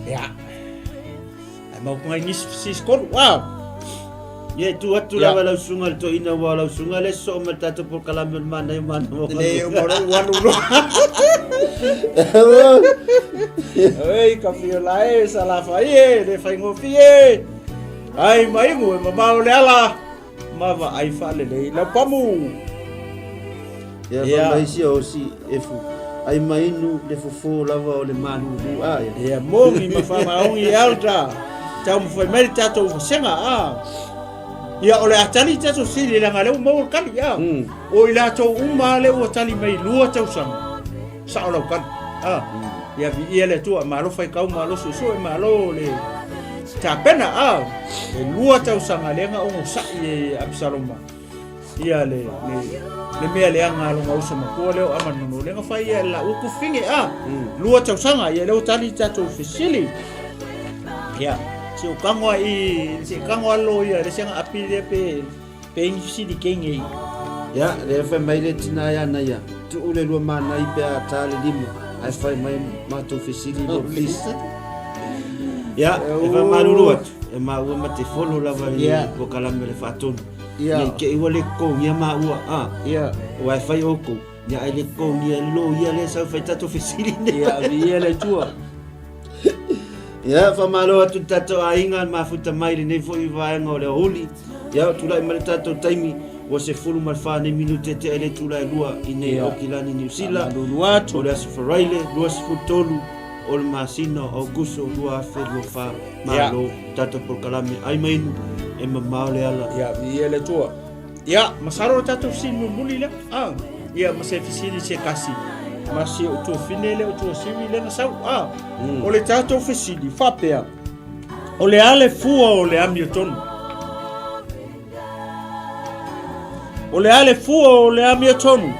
S2: ia ai mau kungai nis kol wow
S3: ye tu atu la wala sunga to ina wala sunga le so ma tato por kalame mana mo
S2: le mo wanu no ei ka fio lai sala fai le fai ngo fie ai mai mo ma ba le ala ma va ai fa le la pamu
S3: ya ba mai si o si efu ai mai nu le fofo lava o le manu
S2: ya mo mi ma fa ma o i alta tau mo fai mai tato fa senga ia ole atali tato sili la ngale mo kali ia o ila to uma le o tali mai lua tau sang sa ola kan ia vi ia le tu ma lo fai kau ma lo so ma lo le ta pena e lua tau sang le nga o sa e Absaloma ia le mea le anga lo ngau so ma ko le o amanu no le nga fai ia la o ku finge lua tau sang ia le o tali tato fisili ia se o kangwa se kangwa lo ia le senga api le pe ingisi di kenge
S3: ya le fa mai le tina ya na ya tu ule lo mana i pe ata le limo ai fai mai ma to fisili lo please ya e fa maruru atu e ma ua ma te folo lava ia ko kalame le fatun ia ke i wale ko ia ma ua
S2: ia
S3: o ai fai oko ya ai le ko ia lo ia le sa fai tato fisili
S2: ia ia le tua
S3: ya fa malo atu tato ainga ma futa mai le nei foi vai ngole holi ya tu la mai tato taimi o se fulu mal fa ne minute te ele tu la lua ine o kilani New Zealand
S2: lua
S3: o le asfaraile lua futolu o le masino augusto lua fe lo fa malo tato por kalame ai mai e ma le ala
S2: ya ia le tua ya masaro tato sinu muli le ia ma se fisili se kasi masi o tu finele o tu simi le na sau o le tato fisili fa pea o le ale fua o le Hamilton o le ale fua o le Hamilton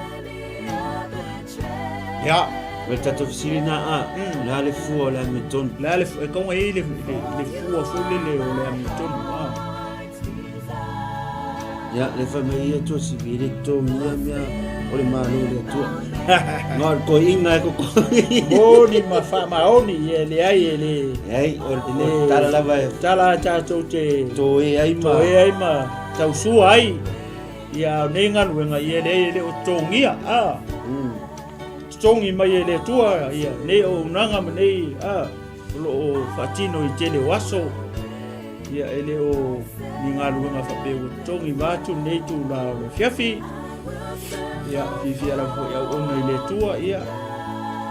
S2: ya
S3: le tato fisili na le ale fua o le Hamilton
S2: le ale e kong e le fua fu le o le Hamilton
S3: ya le famiglia tu si vede to mia o le malo le tu no ko inga ko
S2: boni ma fa ma oni le ai
S3: o le tala lava
S2: tala ta to
S3: ai
S2: ma tau su ai ia nenga wenga le o tongia tongi mai le tua ia le o nanga nei lo fatino i tele waso ia ele o ningalu nga fa pe o tongi vatu nei tu la fiafi ia fifi ala fo ia o nei le tua ia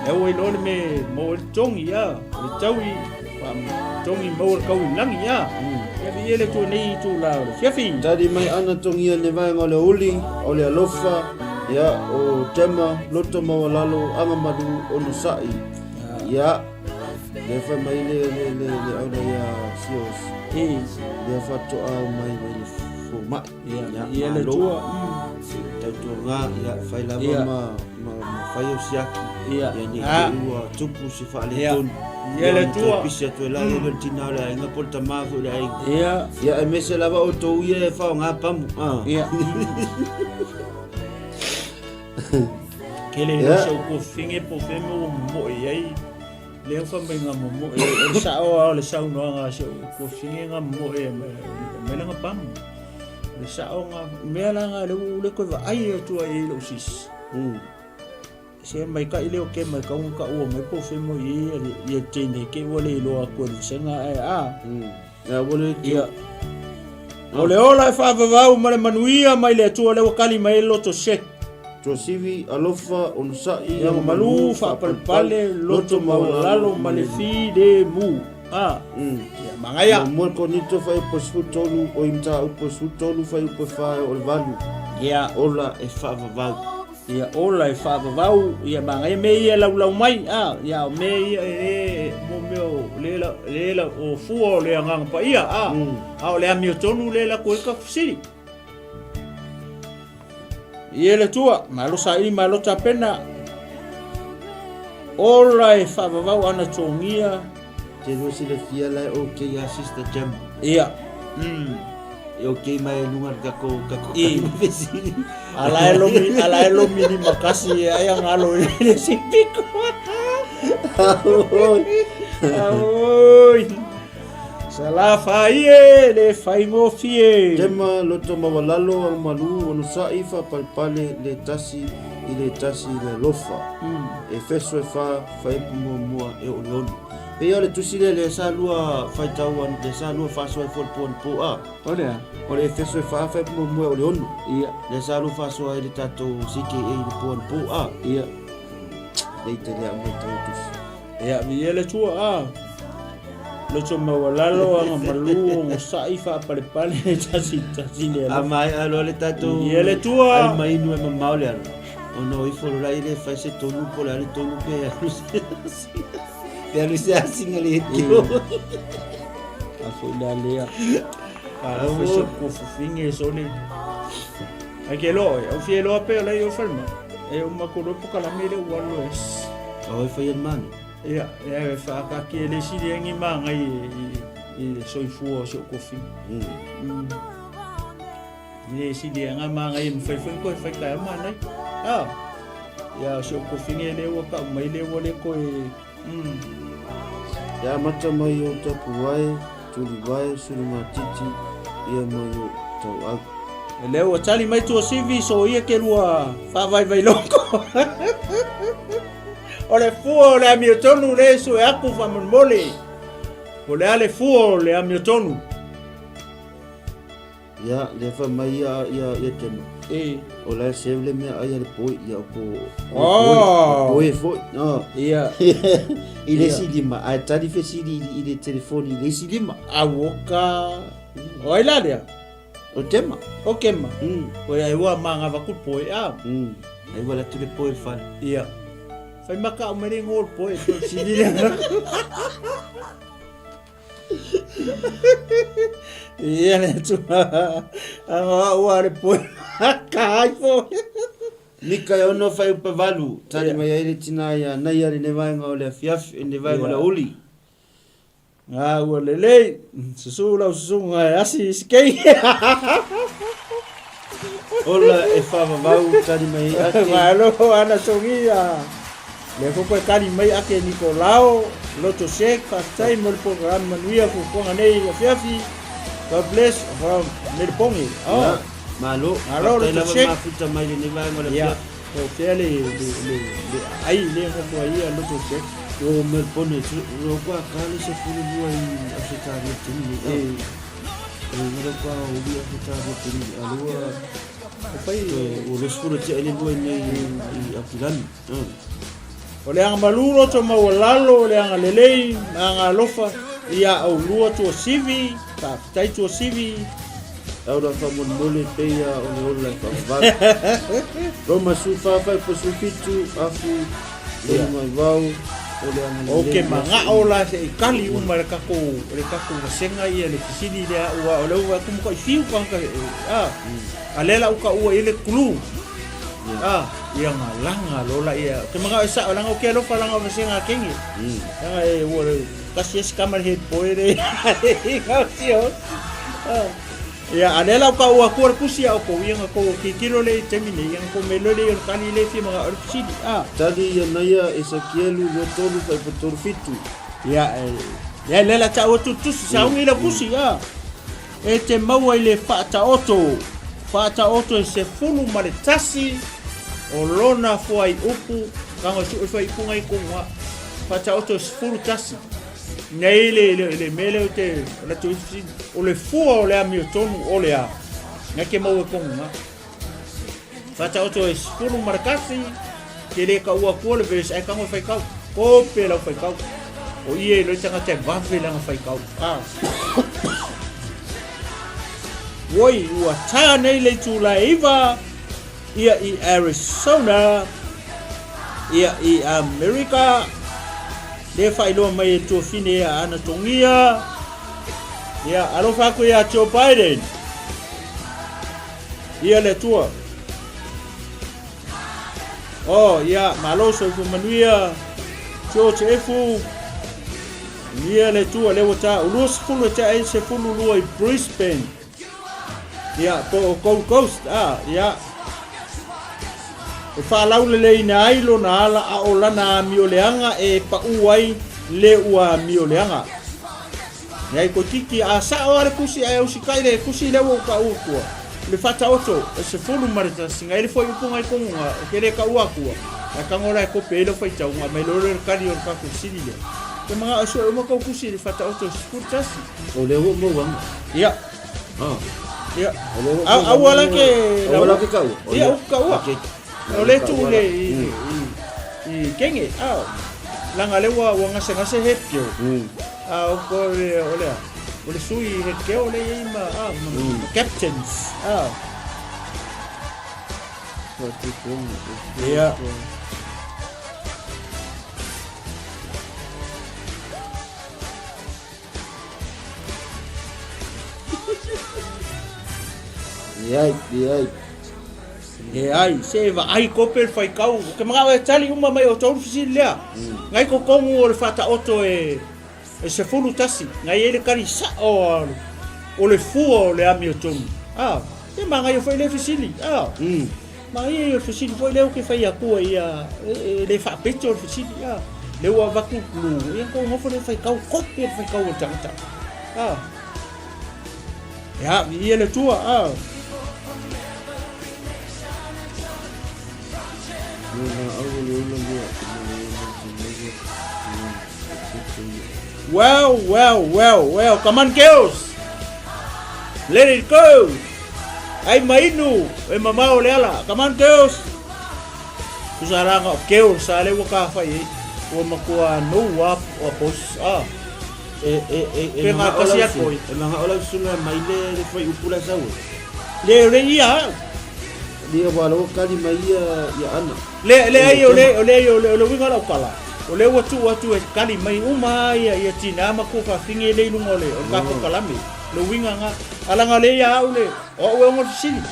S2: e o ilo me mo tongi ia le tawi pam tongi mo ka wi lang ia ia vi ele tu nei tu la fiafi
S3: tadi mai ana tongi le vai ngole uli o le alofa ia o tema loto mo lalo anga madu ono sai ia le fa mai le ona ia sios le fa to au mai le fo ma
S2: ia le tua
S3: tau nga ia fai la ma fai o siaki ia ni ua tupu si fa le ton
S2: ia le tua
S3: pisia to la le tina la nga porta ma fo le ai
S2: ia
S3: e mese lava o to ia fa nga pamu
S2: ia kele no so ko finge po femo mo ai le fa me nga mo e sa o le sa no nga so ko finge nga mo e me nga pam le sa o nga me la nga le ko va ai tu ai lo sis se mai ka ile o ke mai ka un ka o me po femo ye tene ke wole lo ko se nga
S3: ya wole
S2: ia ole ola fa va ma le manuia mai le tu le wakali mai lo to shek
S3: to sivi alofa on sai
S2: yang malu fa pale loto maulalo malefi de mu ya mangaya
S3: mo ko nito fa posu tolu o imta posu tolu fa po fa o valu
S2: ya
S3: ola e fa va
S2: ia ola e whaavavau ia mangai me ia lau mai ia me ia mo meo lela o fua o lea nganga pa ia o lea mio tonu lela koe ka fusiri ia le tua malo sa ili malo tapena ola e whaavavau ana tongia
S3: te rosi le fia lai o ke ia sister jam
S2: ia
S3: o ke mai lungar kako fesiri
S2: ala elo mini makasi aya ngalo le sipiko oi sala faie le faingo fie
S3: tema loto mawalalo au malu ono sai fa palpale le tasi ile tasi le lofa e feso e fa fai mo e ono pe ole tusile le salua fai tauan le salua fa so e for po ole feso e fa fai mo e ono
S2: ia
S3: le salu fa so e tato sike e po
S2: ia
S3: le tele amo totus
S2: ia viele tua lo toma walalo anga malu ngo sai fa pale tasi le
S3: amai alo le tato
S2: viele tua
S3: ai mai no e mamale ono i folo la ile fa se tonu po la tonu pe alusia singale tio
S2: afo ila lea afo ko finge sone akelo o fielo pe la yo ferma e o makoro po kala mele walo es
S3: o fa yen man
S2: ia fa ka ke le si le ngi manga i soifu so ko fin ni si le nga manga i fa ko fa ka mana ya so ko fin ele o ka mai le wole ko
S3: ya mata mai o tapu wai tuli wai suru matiti ia mai o tau au
S2: ele o tali mai tu CV so ia ke lua fa vai longo ole fuo le amiotonu le so e aku fa mole ole ale fuo le amiotonu
S3: ya le fa mai ya tema ola se le me ai le poi ya ko poi fo no
S2: ia
S3: ile si lima a tali fe si ile telefoni ile si lima
S2: awoka oila dia
S3: o tema
S2: o kema o ai wa manga va ku poi
S3: ai wala tu le poi fa
S2: ia fai maka o mere ngol poi si dia ia le tu anga wa le poi kai fo
S3: Nika ya ono fai pavalu tani mai ile tina ya na ya ne vai ngole fiaf ne vai ngole uli
S2: o lele susula susunga asi skei
S3: ola e fava vau tani mai ake
S2: malo ana songia le ko kani mai ake Nicolao loto shek pastai mo program manuia ko ngane fiafi God bless from Melpongi
S3: malo
S2: lo check
S3: mafuta mai ne vai ngole
S2: ya o tele ai le ko ai lo to check
S3: o me pone ro kwa kali se fulu bua i Afrika ni tini ro kwa o bi Afrika ni tini alua o pai o lo fulu te ele bua ni i Afrika
S2: o le anga maluro to mawalalo le anga lelei anga lofa ia au lua to CV ta tai to CV
S3: Ahora vamos mole peia o le fa Roma sufa fa posufitu afu le mai vau o le anga
S2: o ke manga ola se kali uma le kako senga ia le kisini le o le wa como ko fiu ka alela uka ua ile kulu ia ngalanga lola ia ke manga sa langa o ke lo fa langa senga kengi e o kasi es kamar head poere ngausio ya alela ka ua ko pusia o ko ia ko ki kilo le temine ia ko melole o kani le fi mga orsidi
S3: tadi ya naya Ezekielu lo tolu fa potor fitu
S2: ya lela ta o tutu sa ungi la pusia e te maua ile fata oto se fulu male tasi o lona foi upu kanga su foi kunga ikunga fata oto se fulu tasi nei le mele te la tu o le fuo le amiotonu o le a na ke mau ko nga fata oto es fulu markasi ke le ka ua ko le ves ai ka mo fai ka ko pe la fai ka o ie lo tanga te va fe la fai ka woi ua ta nei le tu la iva ia i Arizona ia i America le whailoa mai e tuafine ia ana tongia ia alofa aku ia Joe Biden ia le tua ia maloso fu manuia George Efu ia le tua le wata ulus fulu ta e se fulu lua i Brisbane ia po Gold Coast ia e whalau le ina ailo na ala a o lana mioleanga e pa uai le ua mioleanga ia i ko tiki a sa o are kusi a usi kaire kusi le o ka ukua le fata oto e se fulu marita singa ele foi upunga i konga e kere ka uakua a kangora e kope ele foi tau nga me lore kari o ka kusiri le te mga aso e maka kusi le fata oto spurtasi
S3: o le o mo wang
S2: ia ia awala ke
S3: kau
S2: ia ka ua o le tu le i kenge langa le wa ngase hepio o ko o le sui hepio le ima captains ia ai se va ai kopel fai kau ke mga tali uma mai o tau fisilia ngai ko kongu o le fata oto e se fulu tasi ngai ele kari sa o le fua o le ami o tonu e mga yo fai le fisili mga yo fisili foi le o ke fai akua ia le fa pecho o fisili le wa vaku lu ia ko ngofo le fai kau kopel fai kau o tangata ia ia le tua Well, come on girls, let it go. Ai mainu, e mamao leala, come on girls. Kusaranga girls, sale waka fai, o makua no up o boss penga kasia koi.
S3: E mga ola sunga mai le foi upula sau.
S2: Le ia.
S3: Dia walo kali mai ia ana.
S2: Le ai o winga la kala. O le watu e kali mai uma ia tina ma ko fa finge le lungole o ka ko kalami. Le winga nga alanga le ia ule o ngor sili.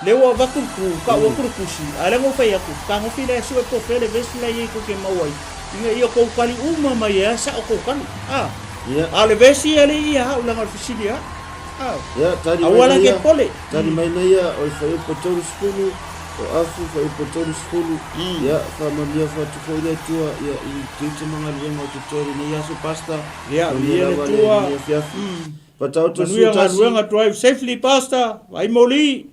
S2: Le wa vakuku ka o kurukusi. Ala ngo fa yaku ka ngo file su ko fele vesla ye ko ke mawai. Inga ia ko kali uma mai ya sa ko kan. Ale vesi ale ia ulanga sili
S3: ya tadi
S2: awala ke pole
S3: tadi mai na ia o foi potoro skulu o afu foi potoro skulu ya fama mia fa tu foi le tua ya i tite manga lengo tutori ni ya su pasta
S2: ya le tua
S3: patau to su
S2: ta drive safely pasta ai moli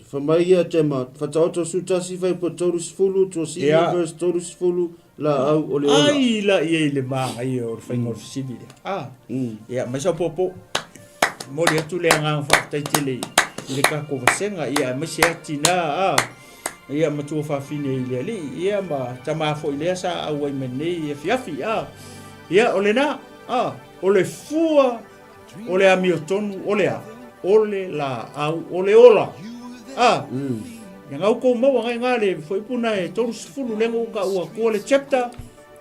S3: fama ia tema patau to su ta si foi potoro skulu to si verse potoro skulu la au ole
S2: ai la ia le ma ai o foi ngor sidi ya mas popo mori atu le nga fa taitele le ka ko vasenga ia mesi atina ia matu fa fine ile ali ia ma tama fo ile sa au mene ia fiafi ia olena ole fua ole amiotonu ole la au ole ola nga ko mo nga ngale foi puna e tolu sfulu lengo ka u ko le chapter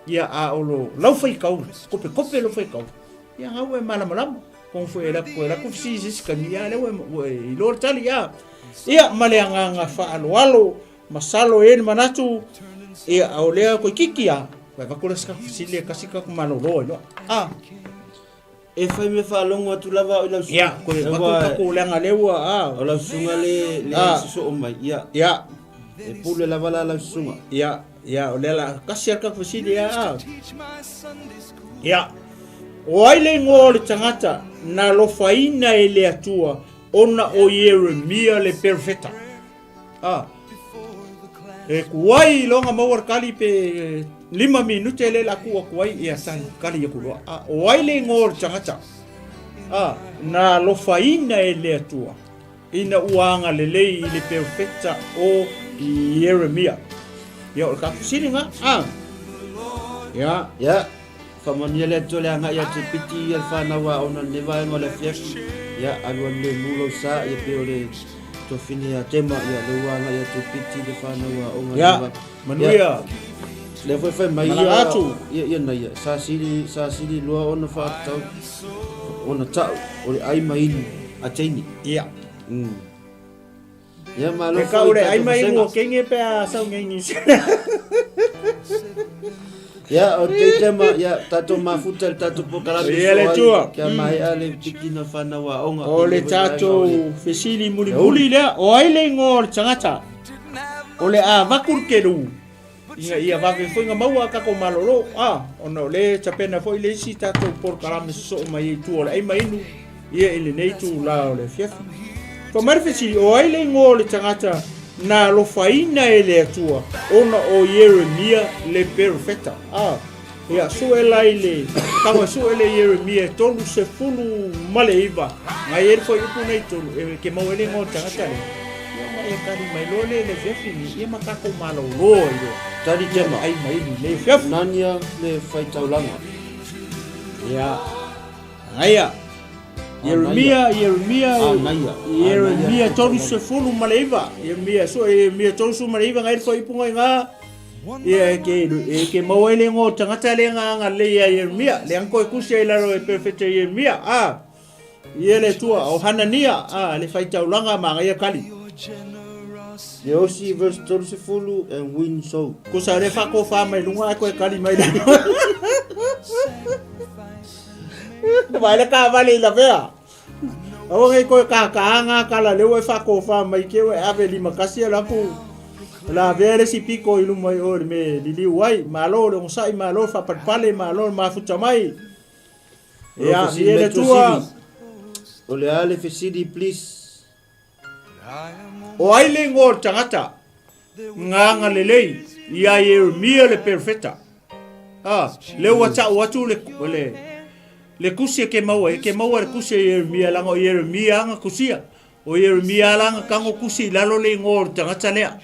S2: ia olo lau fai kau kope lo fai kau ia nga we mala con foi la ko si kania le we lor tali ia maleanga fa alo masalo en manatu ia olea ko kikia vai ko ska fisilia kasika ko malolo no
S3: e fai me fa longo tu lava o la
S2: ia ko lenga lewa
S3: o la sunga le so o mai ia e pule lava la sunga
S2: ia olela kasia ka fisilia ia Oaile ngole tangata na lofaina ele atua ona o Yeremia le perfeta. E kuai longa mawar kali pe 5 minute le la kuai ia san kali ya kuwa. Oaile ngole tangata na lofaina ele atua ina uanga lelei le perfeta o Yeremia. Ya ka siringa
S3: ya famania le tole anga ya tipiti ya fana wa ona neva ngole fias ya alwa le mulo sa ya pe ole tofini ya tema ya lewala ya te piti le whanau o ngā
S2: Ya, manuia.
S3: le fai mai
S2: Mana atu.
S3: ia na ia sa sili lua ona whaatau ona tau o le ai mai a teini
S2: Ia.
S3: ia malo
S2: Ke kaure ai mai ngo kenge pe a sau ngengi.
S3: ia o te tema ia tato mafuta tato pokalami
S2: Ia le tua.
S3: kia mai ale tiki na whanau o ngā
S2: O le tato fesili muli lea. O ai le ngo le tangata. O le a vakur keru. Ia vave foi nga maua ka ko malolo. Ono le tapena foi le si tato por karame so mai tu o le ai mai nu. Ia ele nei tu la o le fiafi. Ko marfesi o ai le ngo le tangata na lo faina ele atua. Ona o Yeremia le perfecta. Ia so elai le kama so ele Yeremia tolu se fulu male iva. Ngai ele foi upu nei tolu ke mau ele ngo tangata le. Ia mai kari mai lo le fiafi ni ia makako malolo io.
S3: tari tema
S2: Ai mai ni le fiafi.
S3: nania le whaitaulanga
S2: Ya. Aya. Yeremia tolu se fulu maleiva. Yeremia tolu se maleiva ngai foi punga nga. Ia ke mawele ngo tangata le nga le Yeremia le anko kusi ila ro perfect Yeremia. Ia le tua o Hanania le faitaulanga ma ngai kali.
S3: le osi verse tolu se fulu and win so
S2: Ko sa le fa ko fa mai lunga ko kali mai. Vai la ka vale la vea. O ngai ko ka nga kala le we fa ko fa mai ke we ave li makasi la ku. La vere si piko ilu mai o me li wai malo le sai malo fa pale malo ma futa mai. Ya ele tua.
S3: o le ale fesidi please
S2: O ai le ngor tangata. Nga lelei ia Yeremia le perfecta. Le watu le kusia ke maua le kusia Yeremia lango Yeremia nga kusia. O Yeremia langa kango kusi lalo le ngor tangata lea.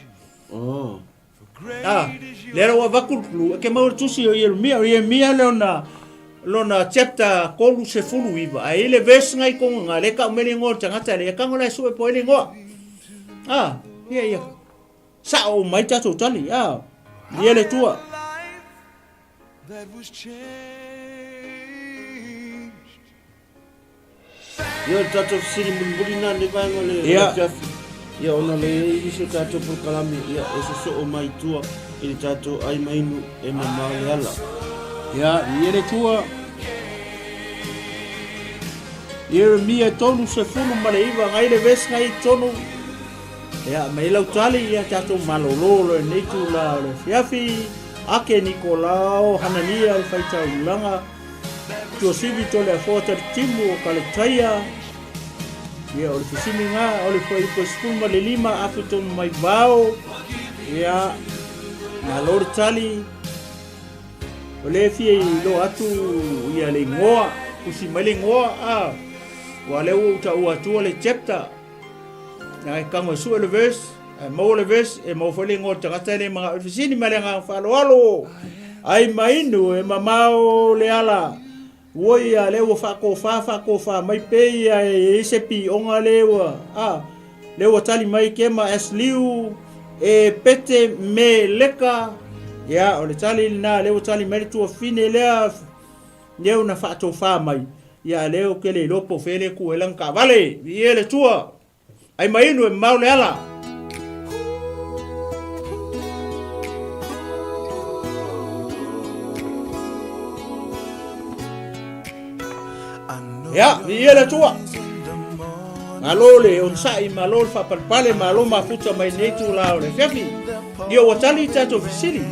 S2: Lera wa vakulu ke maua tusi o Yeremia lona chapter kolu se fulu iba. Ai le verse ngai ko nga le ka mele ngor tangata le kango la suwe po ele ngor. Ia. Sa o mai tato tali, ia le tua.
S3: Ia tato siri mulina le vai ngole fiafi. Ia ona le iso tato por kalami ia eso so o mai tua ili tato ai mainu e mama le ala.
S2: Ia le tua. Yeremia tonu se fulu maleiva ngai le ves ngai tonu. Ia mai lau tali ia tato malolo nei tu la le fiafi ake Nikolao Hanania i faita ulanga. Tu sivi tole a fota timu o kaletaia. Ia o le fisimi nga o le foi ko skuma le lima afuto mai vao. Ia na lor tali. O le fie lo atu ia le ngoa kusi mai le ngoa wa le u ta u atu le chapter. Ngai kango su le verse mo le verse e mo foi le ngoa tangata le mga fisini mai nga falo ai mainu e mamao le ala. Woia lewa fa mai peia e sepi onga lewa lewa tali mai kema asliu e pete me leka ya o le tali na lewa tali mai tu fine lea leo na fa to fa mai ya leo ke le lopo fele ku elang ka vale ye le tua ai mai no mau le ala ya ia le tua malole on sai malol fa pale malo mafuta mai nei tu la le fiafi io watali tato fisili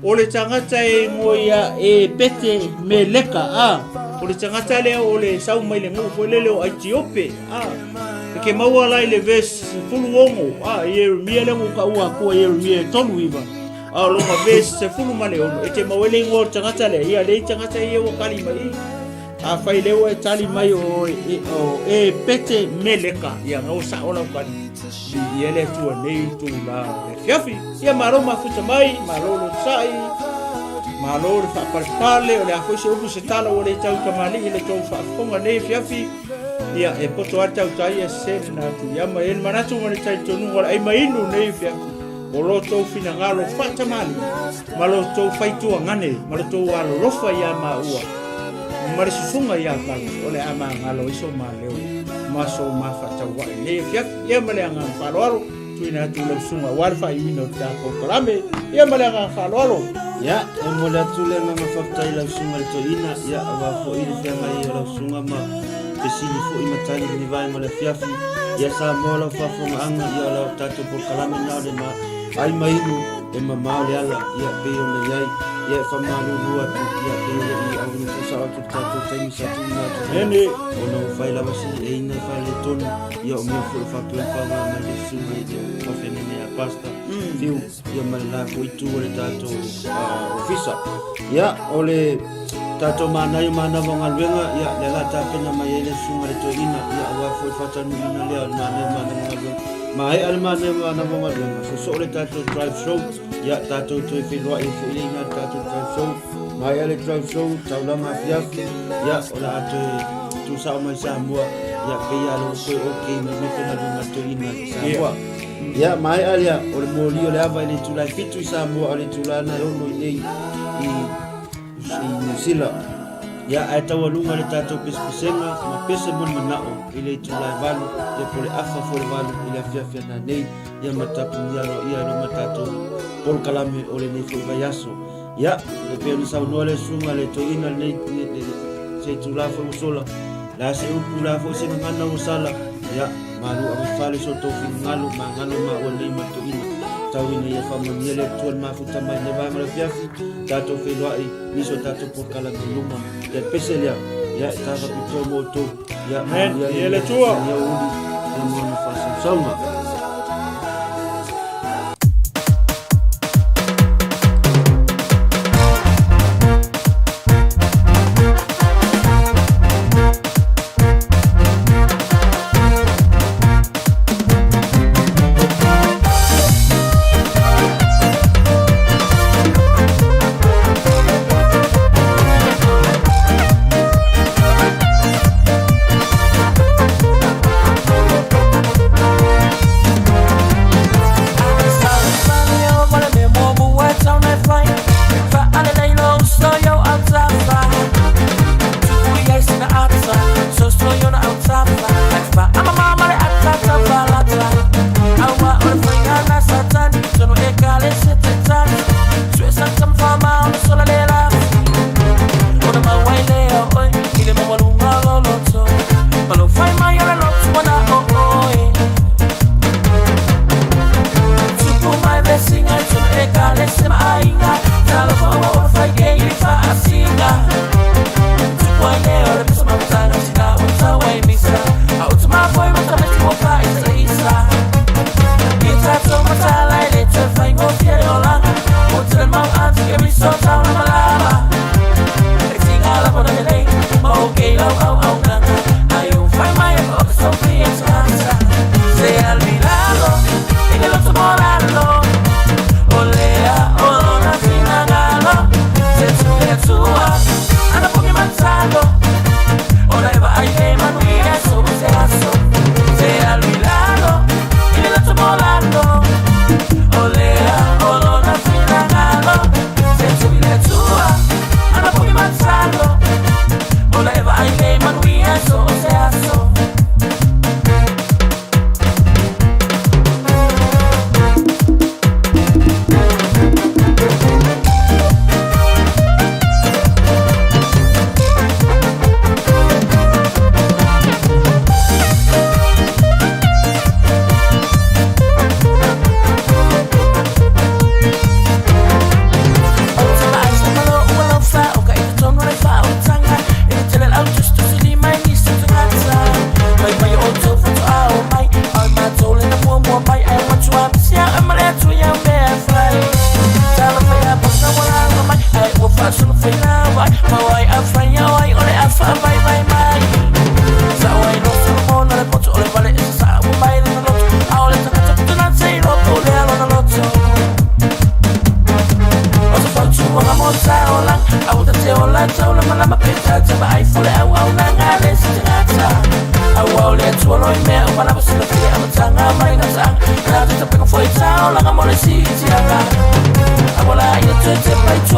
S2: o le tangata e ngoia e pete me leka o le tangata le o le sau mai le ngo fo le o Etiope ke maua lai le ves fulu ongo Yeremia le ngo ka ua ko Yeremia tolu iba lo ma ves se fulu male ono e te mawele ngo tangata le ia le tangata e o kali mai fai leo e tali mai o pete meleka ia ngau sa ola kani ia le tua nei tu la fiafi ia maro mafuta mai maro sai maro fa parpale o le afo se upu se tala o le tau kamali le tau fa fonga nei fiafi ia e poto ata utai e sen na tu ia ma el manatu ma le tai tonu wala ai mai no nei fia o lo to fina ngalo fata mali ma lo to faitu ngane ma lo to alo lofa ia ma ua ma le susunga ia ka o le ama ngalo iso ma leo ma so ma fata wa nei fia ia ma le anga falo tuina tu le sunga warfa i no ta ko kalame ia ma le anga falo
S3: ya e mo le tule ma fata i la sunga le to ina ya wa fo i le fia mai la sunga ma ke sini fo i matani ni vai ma le fiafi ya sa mo la fa fo anga ya la tato por kalame na le ma ai mai no e ma ma le ala ya pe o le yai ya fa ma lu lu atu ya pe le i au ni sa atu tato tai sa tu na
S2: ene
S3: o no fai la vasi e ina fa le ton ya o me fo fa pe fa ma ma le sunga i fa fe ne a pasta fiu ya ma la ko i tu le tato ofisa ya ole tato mana yo mana vonga luenga ya le la tape na mai le sunga le toina ya wa fo fata ni na le mana luenga mai al mana vonga luenga so le tato drive show ya tato to fi lo i fo ile na tato drive show mai ale drive show taula mafia ya ola ato tu sa mai sa mua ya pe ya lo ko okay me me na lunga toina sa mua ya mai al ya o mo li o le ava ile tu la fitu sa mua ale tu la na lo i sila ya ai tawa lunga le tato pespesenga ma pese mon manao ile tulai valu ya pole afa fole valu ile afia na nei ya matapu ya no matato por kalame ole nei fo vayaso ya le pele sa no le sunga le toina nei se tula fo sola la se upula fo se ngana usala ya malu am fale so to fingalu mangalo ma ole matoina tawina ya fama niele tuan mafuta mai ne vai mara fiafi tato feloai niso tato por kala luma ya peselia ya tava pito moto ya
S2: ele tua
S3: ya uli ya mo fasa soma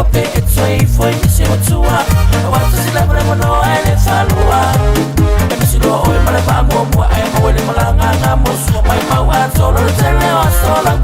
S4: kope e tsoi foi se o tua wa tsi la mo no ele falua e mi silo o mala pa mo ai mo le mala nga mo su mai pa wa solo tele o solo